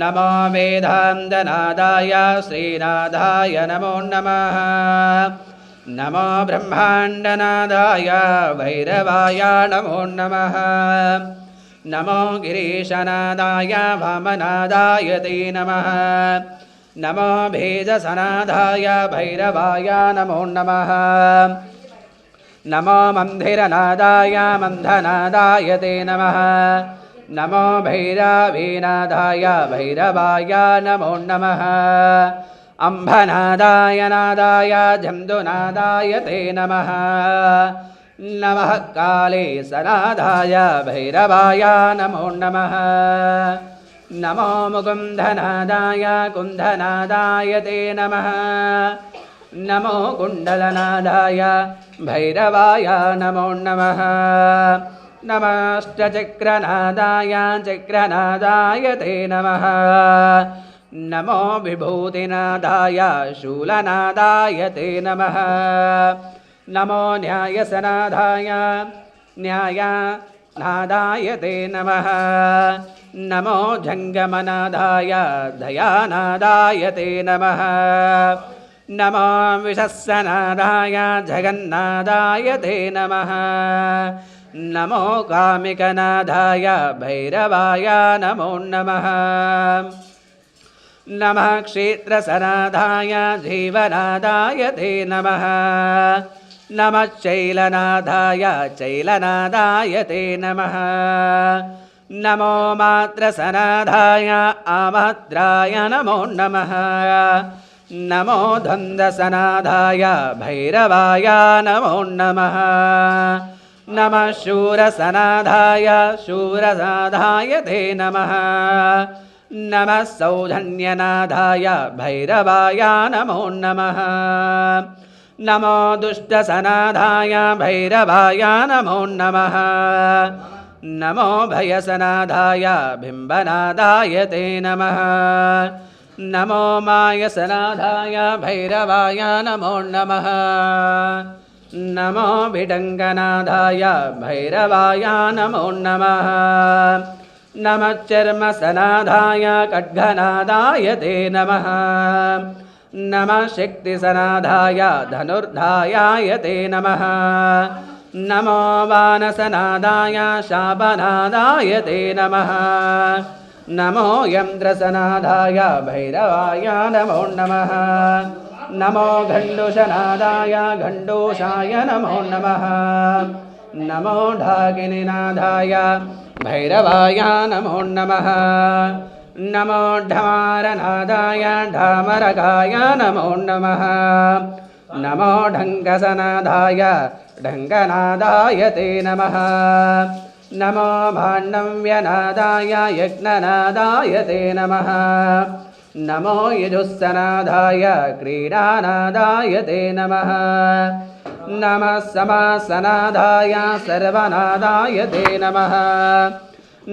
[SPEAKER 2] नमो वेदान्तनादाय श्रीनादाय नमो नमः नमो ब्रह्माण्डनादाय भैरवाय नमो नमः नमो गिरीशनादाय वामनादाय ते नमः नमो भेजसनाधाय भैरवाय नमो नमः नमो मन्दिरनादाय मन्धनादाय ते नमः नमो भैरवीनादाय भैरवाय नमो नमः अम्भनादाय नादाय जम्दुनादाय ते नमः नमः कालेसनादाय भैरवाय नमो नमः नमो मुकुन्दनादाय कुन्दनादाय ते नमः नमो कुण्डलनादाय भैरवाय नमो नमः नमश्चक्रनादाय चक्रनादाय ते नमः नमो विभूतिनादाय शूलनादाय ते नमः नमो न्यायसनादाय न्यायनादाय ते नमः नमो जङ्गमनादाय दयानादाय ते नमः नमो विशस्सनादाय जगन्नादाय ते नमः नमो कामिकनादाय भैरवाय नमो नमः नमः क्षेत्रसनादाय जीवनादाय ते नमः नमः शैलनादाय शैलनादाय ते नमः नमो मात्रसनादाय आमात्राय नमो नमः नमो द्वन्द्वसनादाय भैरवाय नमो नमः नमः शूरसनादाय शूरसनादाय ते नमः नमः सौजन्यनादाय भैरवाय नमो नमः नमो दुष्टसनादाय भैरवाय नमो नमः नमो भयसनादाय बिम्बनादाय ते नमः नमो मायसनादाय भैरवाय नमो नमः नमो विडङ्गनादाय भैरवाय नमो नमः नमः चर्मसनादाय खड्गनादाय ते नमः नमः शक्तिसनादाय धनुर्धायाय ते नमः नमो वानसनादाय शापनादाय ते नमः नमो यन्द्रसनादाय भैरवाय नमो नमः नमो घण्डुशनादाय घण्डूषाय नमो नमः नमो ढाकिनीनादाय भैरवाय नमो नमः नमो ढमारनादाय ढामरकाय नमो नमः नमो ढङ्कसनादाय ढङ्कनादाय ते नमः नमो भाण्डव्यनादाय यज्ञनादाय ते नमः नमो यजुस्सनादाय क्रीडानादाय ते नमः नमः समासनादाय सर्वनादाय ते नमः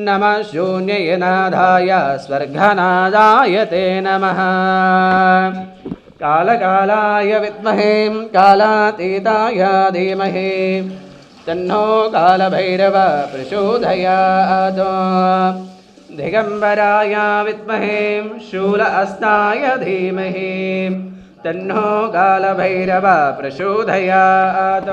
[SPEAKER 2] नमः शून्यनादाय स्वर्गनादाय ते नमः कालकालाय विद्महे कालातीताय धीमहि तन्नो कालभैरव प्रचोदयात् दिगम्बराय विद्महे शूलहस्ताय धीमहि तन्नो कालभैरव प्रचोदयात्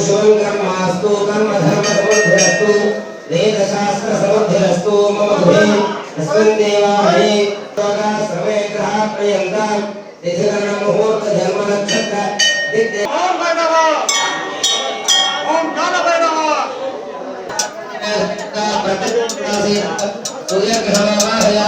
[SPEAKER 3] शुभंकर्मास्तु कर्म धर्म समृद्धिरस्तु वेद शास्त्र समृद्धिरस्तु मम गृहे अस्मिन् देवालये लोका सर्वे ग्रहाः प्रयन्तां तिथिकरण मुहूर्त जन्म नक्षत्र ओम भैरव ओम काल भैरव सूर्य ग्रहवाहय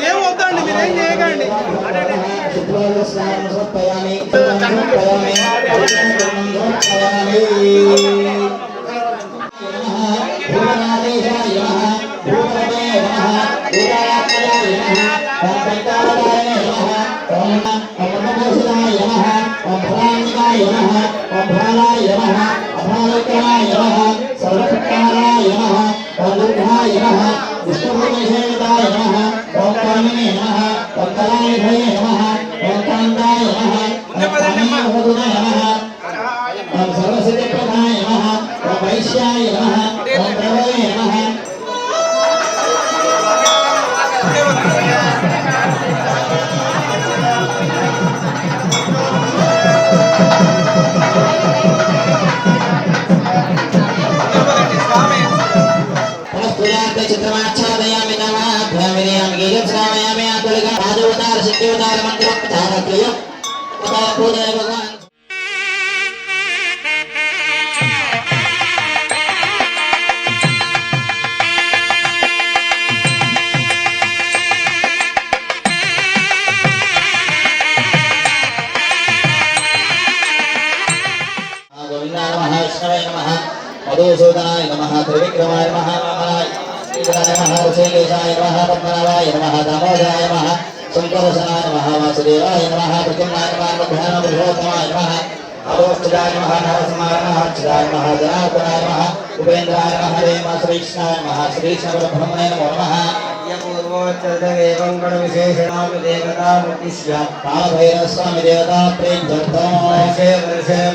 [SPEAKER 3] ఏమవుతాండి మీరేం చేయకండి चित्रमाच्छादयामि नमः भ्रामिर्यामि गीतं श्रावयामि आतुलिका राजोदार सिद्धिोदार मन्त्रोपचारक्रिय पूजय भगवान् नमः त्रिविक्रमाय नमः महाराय नमः ऋषिकेशाय नमः पद्मनाभाय नमः दामोदराय नमः शंकरसनाय नमः वासुदेवाय नमः प्रद्युम्नाय नमः मध्याह्न पुरुषोत्तमाय नमः अवोष्ठदाय नमः नरसिंहाय नमः अच्युताय नमः जनार्दनाय नमः उपेन्द्राय नमः हरे नमः श्रीकृष्णाय नमः श्रीकृष्णपरब्रह्मणे नमो नमः कालभैरवस्वामी देवता प्रेत्यर्थं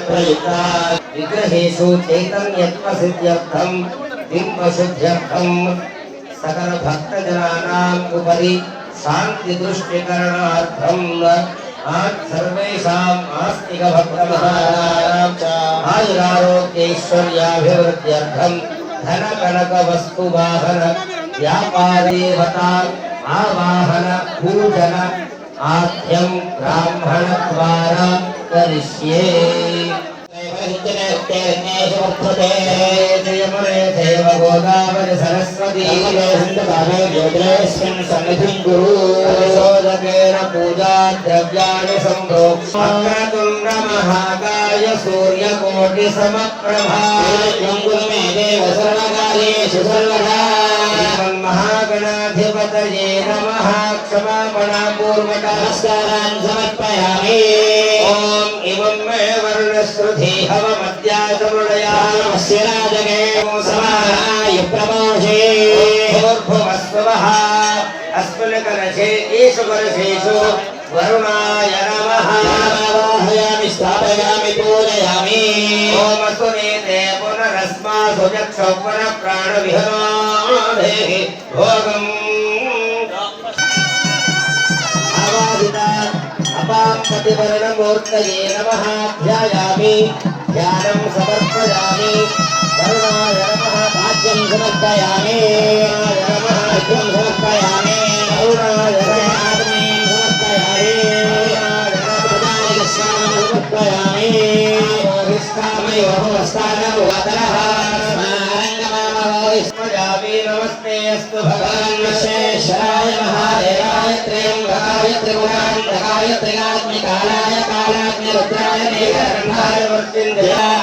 [SPEAKER 3] प्रयुक्ता
[SPEAKER 2] विग्रहेषु चैतन्यत्वसिद्ध्यर्थं बिम्बशुद्ध्यर्थं सकल भक्तजनानाम् उपरि शान्तिदृष्टिकरणार्थं सर्वेषाम् आस्तिकभक्तमहानां च आयुरारोग्यैश्वर्याभिवृद्ध्यर्थं धनकनकवस्तुवाहन व्यापारेवता आवाहन पूजन आद्यं ब्राह्मणद्वारा करिष्ये जयमुने देव गोदावरी सरस्वती
[SPEAKER 3] सन्निधिं कुरु
[SPEAKER 2] शोधकेन पूजा द्रव्याणि सम्प्रोक्ष्य वक्रतुण्ड महाकाय सूर्यकोटि समप्रभा
[SPEAKER 3] मे देव सर्वकार्येषु सर्वदा
[SPEAKER 2] महागणाधिपतये नमः क्षमापणापूर्वक
[SPEAKER 3] नमस्कारान् समर्पयामि
[SPEAKER 2] ॐ इमं मे वर्णश्रुति हवमद्याचमृडया
[SPEAKER 3] नमस्य राजगे समाय प्रमोषे
[SPEAKER 2] भूर्भुवस्वः अस्मिन् कलशे एषु कलशेषु वरुणाय नमः
[SPEAKER 3] आवाहयामि स्थापयामि पूजयामि
[SPEAKER 2] ॐ सुनीते पुनरस्मासु चक्षुः पुनः प्राणविहनादेहि भोगम्
[SPEAKER 3] आवादिता अपापतिवर्णमूर्तये नमः ध्यायामि ध्यानं समर्पयामि करुणाय नमः भाग्यं समर्पयामि नमः भाग्यं समर्पयामि करुणाय नमः आत्मीं समर्पयामि समर्पयामि विष्णामयो हस्तानौ वदनः
[SPEAKER 2] स्मरामि नमस्ते अस्तु
[SPEAKER 3] भगवान् विश्वेश्वराय महादेवाय त्र्यम्बकाय त्रिगुणान्तकाय त्रिकात्मिकालाय कालाग्निरुद्राय नीलकण्ठाय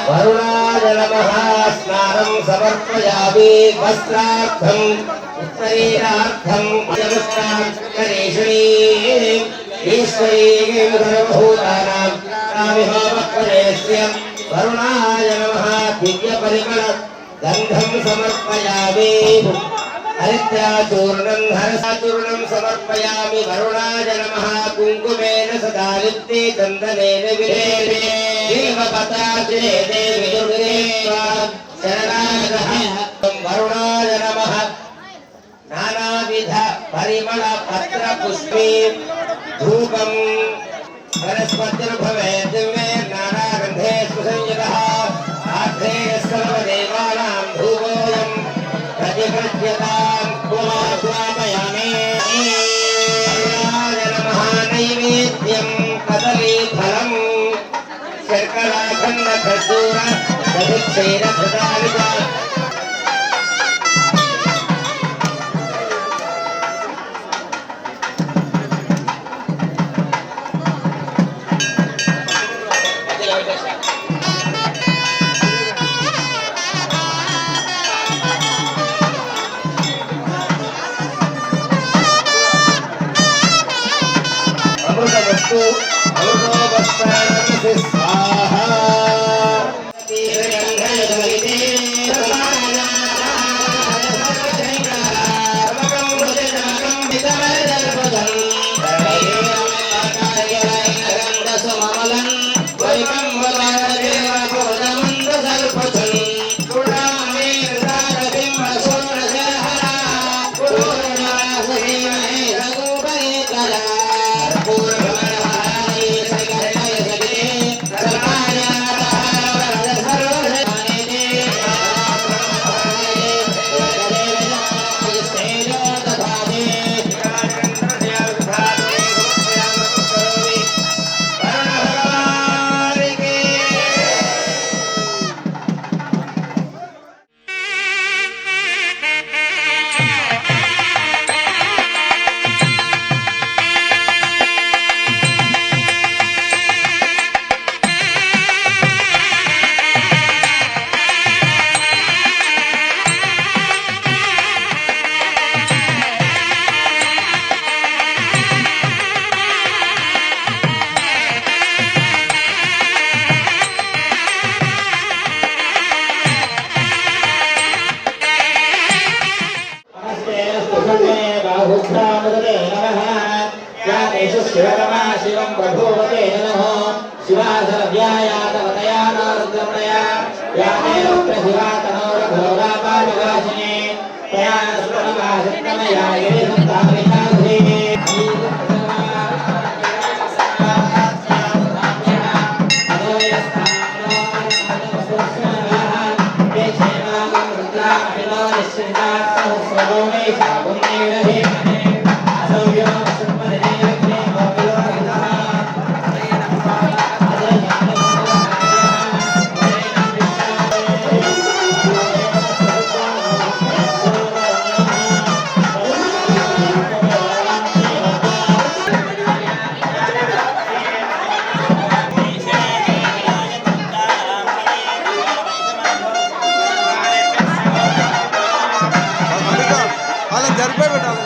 [SPEAKER 2] वरुणाय नमः स्नानं समर्पयामि वस्त्रार्थम् उत्तरीयार्थम् जगस्ताक्षरेश्वरी ईश्वरी सर्वभूतानां नामिहोमक्वरेस्य वरुणाय नमः दिव्यपरिमळ गन्धं समर्पयामि हरिद्राचूर्णं हरसाचूर्णं समर्पयामि वरुणाय नमः कुङ्कुमेन सदा लिप्ते चन्दनेन विलेपे देवपत्रार्चने देवी दुर्गे शरणागतः वरुणाय नमः नानाविध परिमळ पत्र पुष्पे धूपं वनस्पतिर्भवेत् दिव्ये नानागन्धे सुसंयुतः आर्धे सर्वदेवानां धूपोऽयं प्रतिगृह्यतां स्वापयामि नमः नैवेद्यं कदलीफलं शर्कराखण्डखर्जूर दधिक्षीरघृतानि च अमृतवस्तु अमृतोपस्तानमसि स्वाहा
[SPEAKER 3] बाहुभ्यामुदते नमः यातेषु शिवतमा शिवं बभूवते नमः शिवासरव्यायातवतया नोरुद्रमणया याते रुद्रशिवा तनोरघोरापाविवासिने तया स्मरणमासत्तमया गिरिसन्ताविकाधे
[SPEAKER 4] వాళ్ళని జరిపే పెట్టాలి.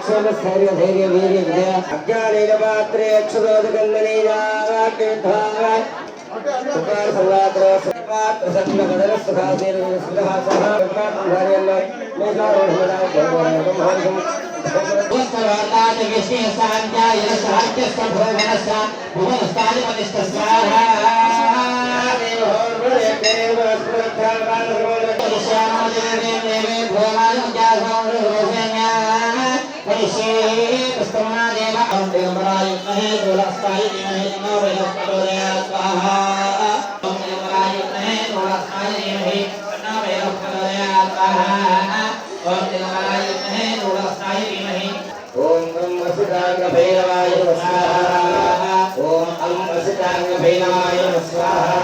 [SPEAKER 3] स्थैर्य धैर्य वीर्य विजय अज्ञानेन पात्रे अक्षुरोदकन्दनेनावाक्यविद्वान् उपार संवात्र पात्र सत्त्वगदर सुखादेर सुधासः ब्रह्माण्डधार्यन्न मेघारोहणाय जयवरमहंसं पुष्करानाथ विष्णु सान्याय सात्यस्तभोगनस्य भुवनस्थानिपतिस्तस्वाहा ओम नमः सिद्धांग भैरवाय स्वाहा ओम नमः सिद्धांग भैरवाय स्वाहा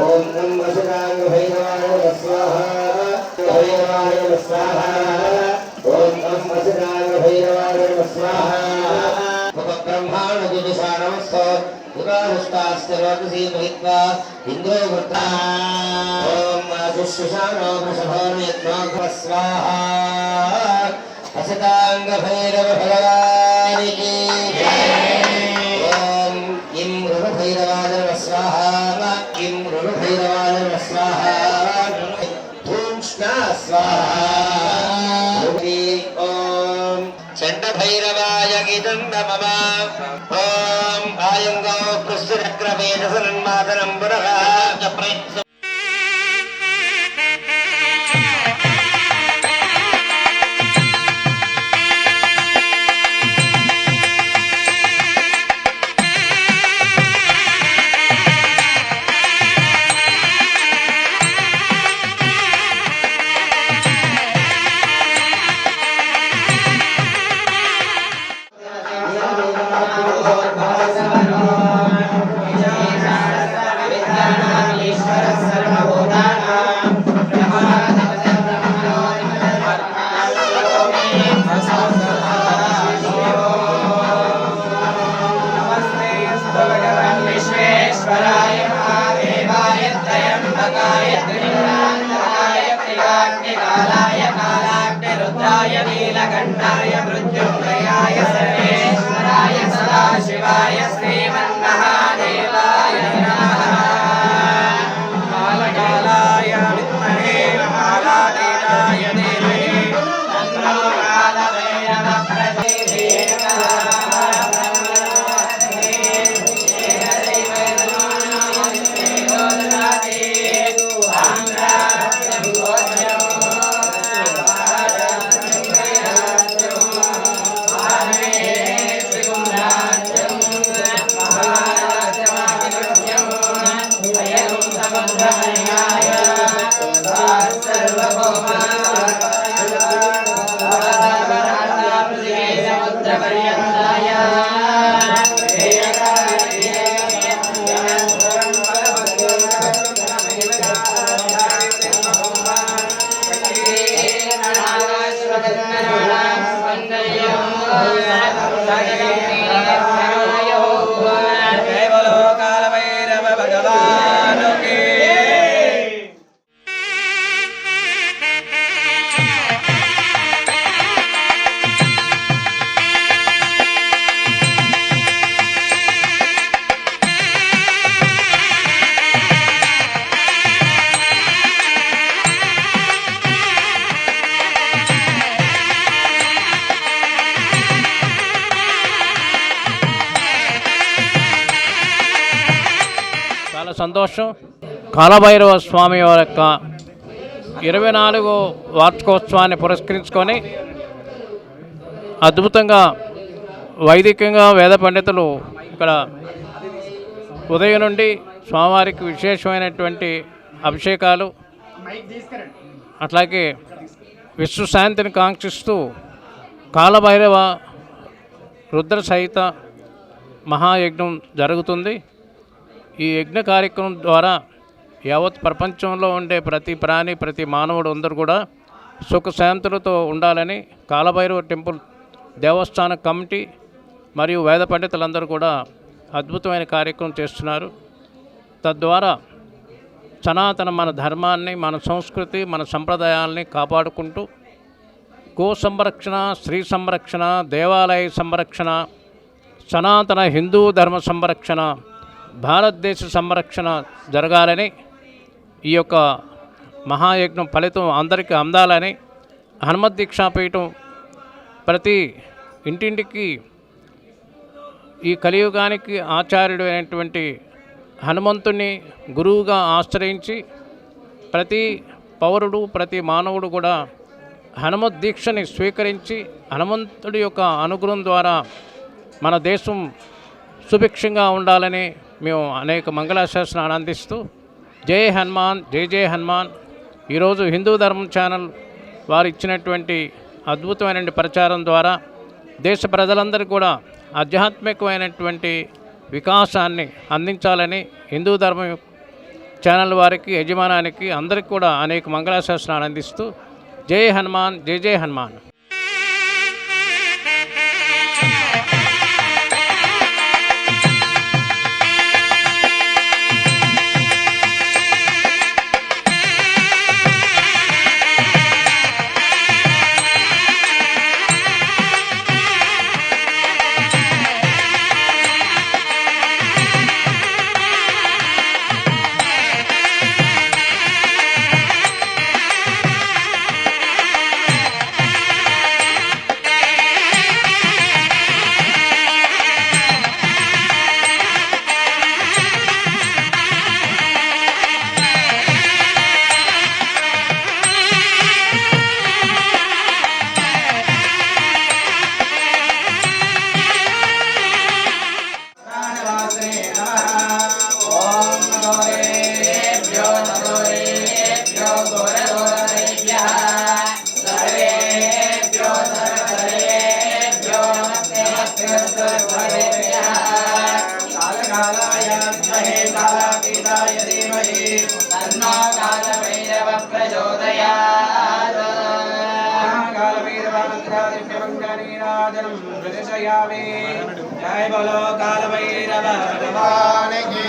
[SPEAKER 3] ओम नमः सिद्धांग भैरवाय स्वाहा भैरवाय स्वाहा ओम नमः सिद्धांग भैरवाय स्वाहा ब्रह्मांड दिशानमस्ते उदाहस्तास्ते महित्वा इंद्रो वृत्ता ओम आदिशुशानो वृषभोर्यत्माघ स्वाहा असितांग भैरव भगवान की ओम किं ऋण भैरवाय स्वाहा किं ऋण भैरवाय स्वाहा धूष्णा स्वाहा ओम चंड भैरवाय गीतं नमः ओम आयंगो कृष्णचक्रवेद सन्मातरं पुरः
[SPEAKER 5] नीलकण्ठाय मृत्युञ्जयाय सर्वेश्वराय सदाशिवाय श्रीमन्महादेवाय नमः कालकालाय विद्महे कालातीताय धीमहि तन्नो कालभैरवः
[SPEAKER 6] చాలా సంతోషం. కాలభైరవ స్వామి వారి యొక్క 24వ వార్షికోత్సవాన్ని పురస్కరించుకొని అద్భుతంగా వైదికంగా వేద పండితులు ఇక్కడ ఉదయం నుండి స్వామివారికి విశేషమైనటువంటి అభిషేకాలు అట్లాగే విశ్వశాంతిని కాంక్షిస్తూ కాలభైరవ రుద్ర సహిత మహాయజ్ఞం జరుగుతుంది. ఈ యజ్ఞ కార్యక్రమం ద్వారా యావత్ ప్రపంచంలో ఉండే ప్రతి ప్రాణి ప్రతి మానవుడు అందరూ కూడా సుఖశాంతులతో ఉండాలని కాలభైరవ టెంపుల్ దేవస్థాన కమిటీ మరియు వేద పండితులందరూ కూడా అద్భుతమైన కార్యక్రమం చేస్తున్నారు. తద్వారా సనాతన మన ధర్మాన్ని మన సంస్కృతి మన సంప్రదాయాల్ని కాపాడుకుంటూ గో సంరక్షణ, స్త్రీ సంరక్షణ, దేవాలయ సంరక్షణ, సనాతన హిందూ ధర్మ సంరక్షణ, భారతదేశ సంరక్షణ జరగాలని, ఈ యొక్క మహాయజ్ఞం ఫలితం అందరికీ అందాలని హనుమత్ దీక్షాపీఠం ప్రతి ఇంటింటికి ఈ కలియుగానికి ఆచార్యుడు అయినటువంటి హనుమంతుని గురువుగా ఆశ్రయించి ప్రతి పౌరుడు, ప్రతి మానవుడు కూడా హనుమత్ దీక్షని స్వీకరించి హనుమంతుడి యొక్క అనుగ్రహం ద్వారా మన దేశం సుభిక్షంగా ఉండాలని మేము అనేక మంగళాశాసనాలు అందిస్తూ జై హనుమాన్, జై జై హనుమాన్. ఈరోజు హిందూ ధర్మం ఛానల్ వారు ఇచ్చినటువంటి అద్భుతమైన ప్రచారం ద్వారా దేశ ప్రజలందరికీ కూడా ఆధ్యాత్మికమైనటువంటి వికాసాన్ని అందించాలని హిందూ ధర్మం ఛానల్ వారికి, యజమానానికి అందరికీ కూడా అనేక మంగళాశాసనాలు అందిస్తూ జై హనుమాన్, జై జై హనుమాన్.
[SPEAKER 5] जय बोलो काल भैरव भगवान की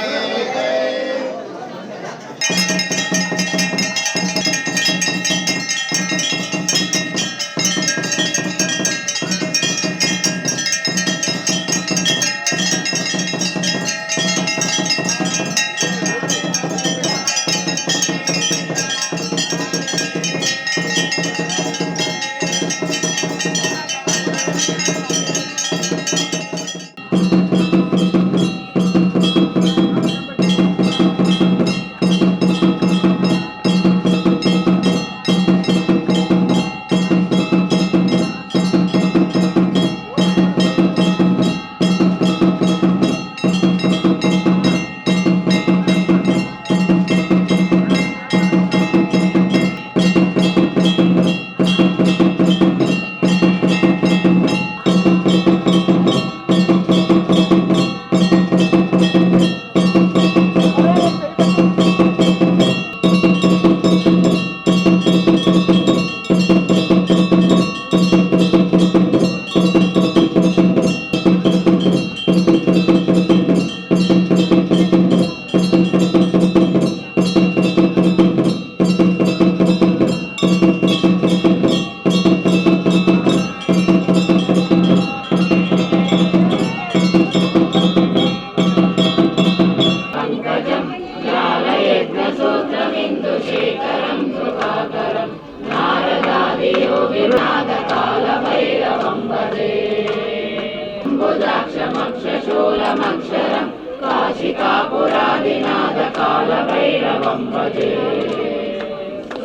[SPEAKER 7] शूलमक्षरं काशिकापुरादिनाथकालभैरवं भजे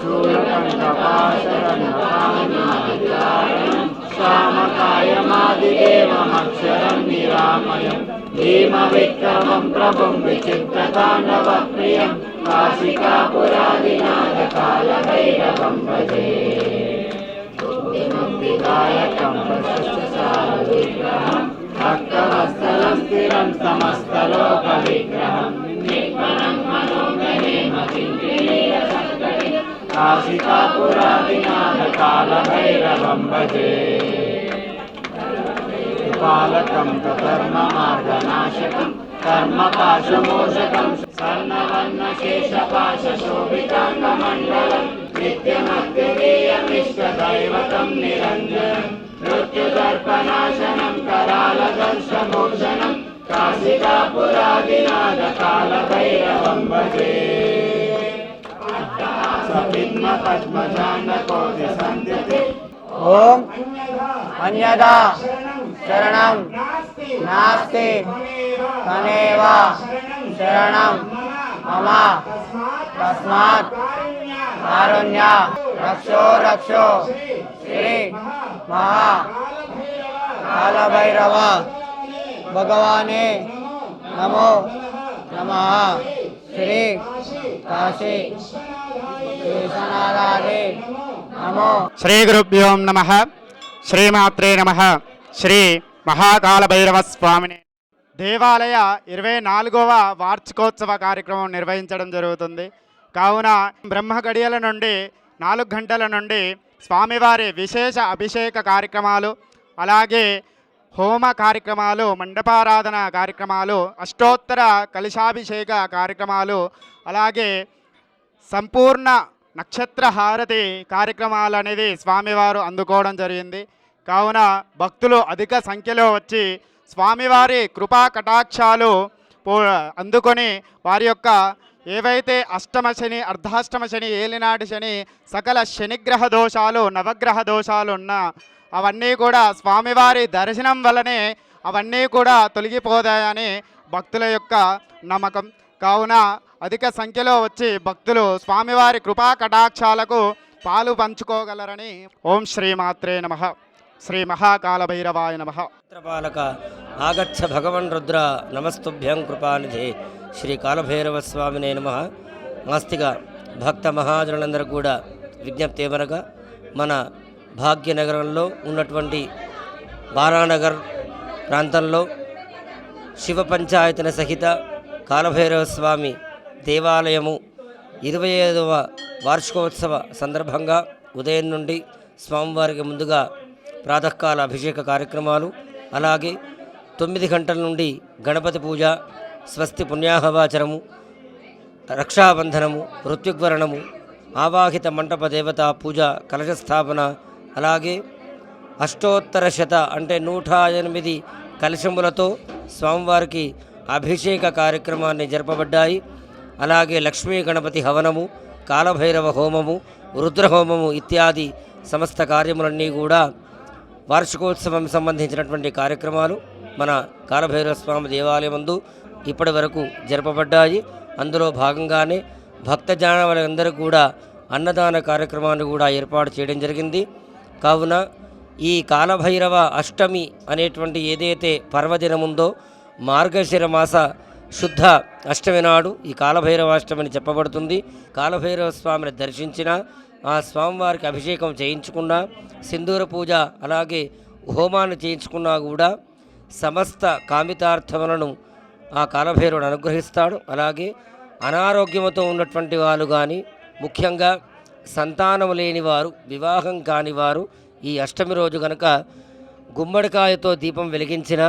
[SPEAKER 7] शूलकण्ठपाशरन्नपानादिकारणं श्यामकायमादिदेवमक्षरं निरामयं भीमविक्रमं प्रभुं विचित्रताण्डवप्रियं काशिकापुरादिनाथकालभैरवं भजे मुक्तिदायकं प्रशस्तसारविग्रहं भक्तवत्सलं स्थिरं समस्तलोकविग्रहं निर्मलं मनोगणेमतिं काशिकापुरादिनाथकालभैरवं भजे पालकं धर्ममार्गनाशकं कर्मपाशमोचकं स्वर्णवर्णशेषपाशशोभिताङ्गमण्डलं नित्यमत्तुरीयमिष्टदैवतं निरञ्जनं मृत्युदर्पनाशनं करालदंशमोक्षणं काशिकापुरादिनाथकालभैरवं भजे सपिद्मपद्मजाण्डकोटिसन्धिते
[SPEAKER 2] ॐ अन्यदा शरणं नास्ति तमेव शरणं मम तस्मात् कारुण्य रक्षो रक्षो श्री महाकालभैरव भगवाने नमो नमः। श्री काशी विश्वनाथादि नमो।
[SPEAKER 8] శ్రీ గురుభ్యో నమః. శ్రీమాత్రే నమః. శ్రీ మహాకాలభైరవ స్వామిని దేవాలయ 24వ వార్షికోత్సవ కార్యక్రమం నిర్వహించడం జరుగుతుంది. కావున బ్రహ్మ గడియల నుండి 4 గంటల నుండి స్వామివారి విశేష అభిషేక కార్యక్రమాలు, అలాగే హోమ కార్యక్రమాలు, మండపారాధన కార్యక్రమాలు, అష్టోత్తర కలశాభిషేక కార్యక్రమాలు, అలాగే సంపూర్ణ నక్షత్ర హారతి కార్యక్రమాలు అనేది స్వామివారు అందుకోవడం జరిగింది. కావున భక్తులు అధిక సంఖ్యలో వచ్చి స్వామివారి కృపా కటాక్షాలు అందుకొని వారి యొక్క ఏవైతే అష్టమ శని, అర్ధాష్టమ శని, ఏలినాటి శని, సకల శనిగ్రహ దోషాలు, నవగ్రహ దోషాలు ఉన్న అవన్నీ కూడా స్వామివారి దర్శనం వల్లనే అవన్నీ కూడా తొలగిపోతాయని భక్తుల యొక్క నమ్మకం. కావున అధిక సంఖ్యలో వచ్చి భక్తులు స్వామివారి కృపా కటాక్షాలకు పాలు పంచుకోగలరని ఓం శ్రీమాత్రే నమః. శ్రీ మహాకాలభైరవాయ నమః.
[SPEAKER 9] పాలక ఆగచ్చ భగవన్ రుద్ర నమస్తుభ్యం కృపానిధి శ్రీ కాలభైరవ స్వామినే నమః. ఆస్తిక భక్త మహాజనులందరూ కూడా విజ్ఞప్తి ఏమనగా, మన భాగ్యనగరంలో ఉన్నటువంటి బాలానగర్ ప్రాంతంలో శివ పంచాయతన సహిత కాలభైరవ స్వామి దేవాలయము 25వ వార్షికోత్సవ సందర్భంగా ఉదయం నుండి స్వామివారికి ముందుగా ప్రాతకాల అభిషేక కార్యక్రమాలు, అలాగే 9 గంటల నుండి గణపతి పూజ, స్వస్తి పుణ్యాహవాచరము, రక్షాబంధనము, ఋత్యుగ్వరణము, ఆవాహిత మంటప దేవతా పూజ, కలశస్థాపన, అలాగే అష్టోత్తర శత అంటే 108 కలశములతో స్వామివారికి అభిషేక కార్యక్రమాన్ని జరపబడ్డాయి. అలాగే లక్ష్మీ గణపతి హవనము, కాలభైరవ హోమము, రుద్రహోమము ఇత్యాది సమస్త కార్యములన్నీ కూడా వార్షికోత్సవం సంబంధించినటువంటి కార్యక్రమాలు మన కాలభైరవ స్వామి దేవాలయమందు ఇప్పటి వరకు జరపబడ్డాయి. అందులో భాగంగానే భక్తజనాలందరూ కూడా అన్నదాన కార్యక్రమాన్ని కూడా ఏర్పాటు చేయడం జరిగింది. కావున ఈ కాలభైరవ అష్టమి అనేటువంటి ఏదైతే పర్వదినం ఉందో, మార్గశిర మాస శుద్ధ అష్టమి నాడు ఈ కాలభైరవ అష్టమిని చెప్పబడుతుంది. కాలభైరవ స్వామిని దర్శించిన, ఆ స్వామివారికి అభిషేకం చేయించుకున్నా, సింధూర పూజ అలాగే హోమాన్ని చేయించుకున్నా కూడా సమస్త కామితార్థములను ఆ కాలభైరవుడు అనుగ్రహిస్తాడు. అలాగే అనారోగ్యముతో ఉన్నటువంటి వాళ్ళు కానీ, ముఖ్యంగా సంతానం లేని వారు, వివాహం కాని వారు ఈ అష్టమి రోజు కనుక గుమ్మడికాయతో దీపం వెలిగించిన,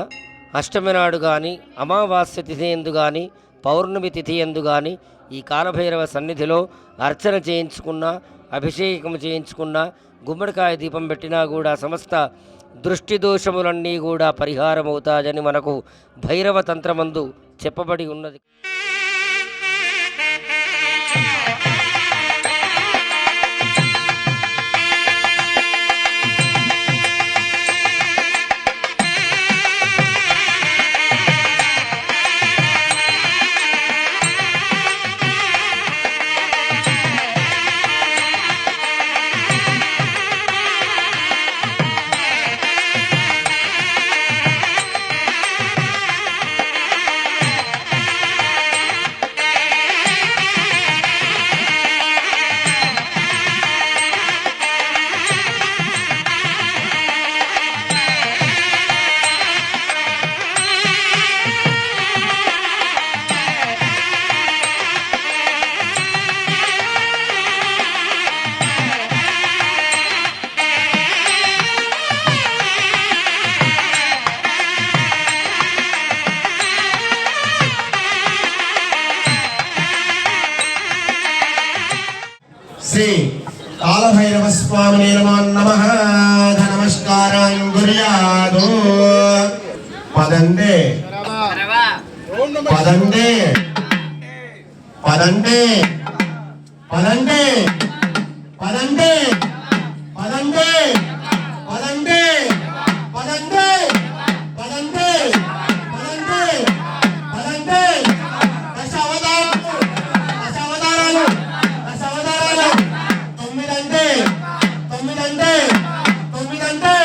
[SPEAKER 9] అష్టమి నాడు కానీ, అమావాస్య తిథి ఎందు కానీ, పౌర్ణమి తిథి ఎందు కానీ ఈ కాలభైరవ సన్నిధిలో అర్చన చేయించుకున్నా, అభిషేకం చేయించుకున్నా, గుమ్మడికాయ దీపం పెట్టినా కూడా సమస్త దృష్టి దోషములన్నీ కూడా పరిహారం అవుతాయని మనకు భైరవ తంత్రమందు చెప్పబడి ఉన్నది.
[SPEAKER 3] శ్రీ कालभैरवस्वामिने नमो नमस्कारान् कुर्यात् पदन्ते पदन्ते पदन्ते पदन्ते पदन्ते पदन्ते पदन्ते पदन्ते पदन्ते पदन्ते पदन्ते दशावताराలు తొమ్మిదంటే తొమ్మిదంటే తొమ్మిదంటే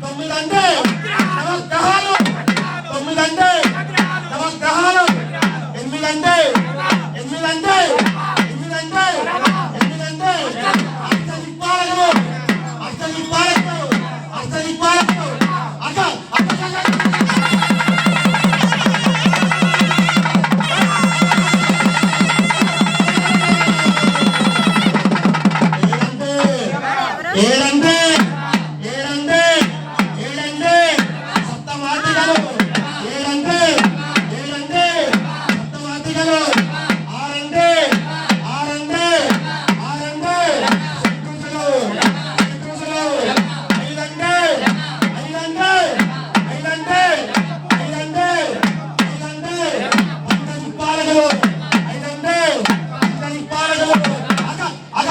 [SPEAKER 3] తొమ్మిదంటే నవగ్రహాలు తొమ్మిదంటే నవగ్రహాలు ఎనిమిదంటే ఎనిమిదంటే ఎనిమిదంటే ఎనిమిదంటే అష్టదిక్పాలకులు అష్టదిక్పాలకులు అష్టదిక్పాలకులు అట ఏడంటే ఏడంటే ఏడంటే సప్తమాతికలు ఏడంటే ఏడంటే సప్తమాతికలు ఆరంటే ఆరంటే ఆరంటే శత్రుసులు శత్రుసులు ఐదంటే ఐదంటే ఐదంటే ఐదంటే ఐదంటే పంచదిక్పాలకులు ఐదంటే పంచదిక్పాలకులు అక అక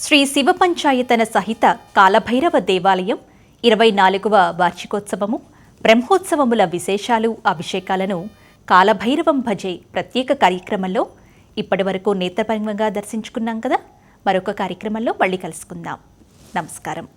[SPEAKER 1] శ్రీ శివ పంచాయతన సహిత కాలభైరవ దేవాలయం 24వ వార్షికోత్సవము బ్రహ్మోత్సవముల విశేషాలు అభిషేకాలను కాలభైరవం భజే ప్రత్యేక కార్యక్రమంలో ఇప్పటివరకు నేత్రపరంగా దర్శించుకున్నాం కదా. మరొక కార్యక్రమంలో మళ్ళీ కలుసుకుందాం. నమస్కారం.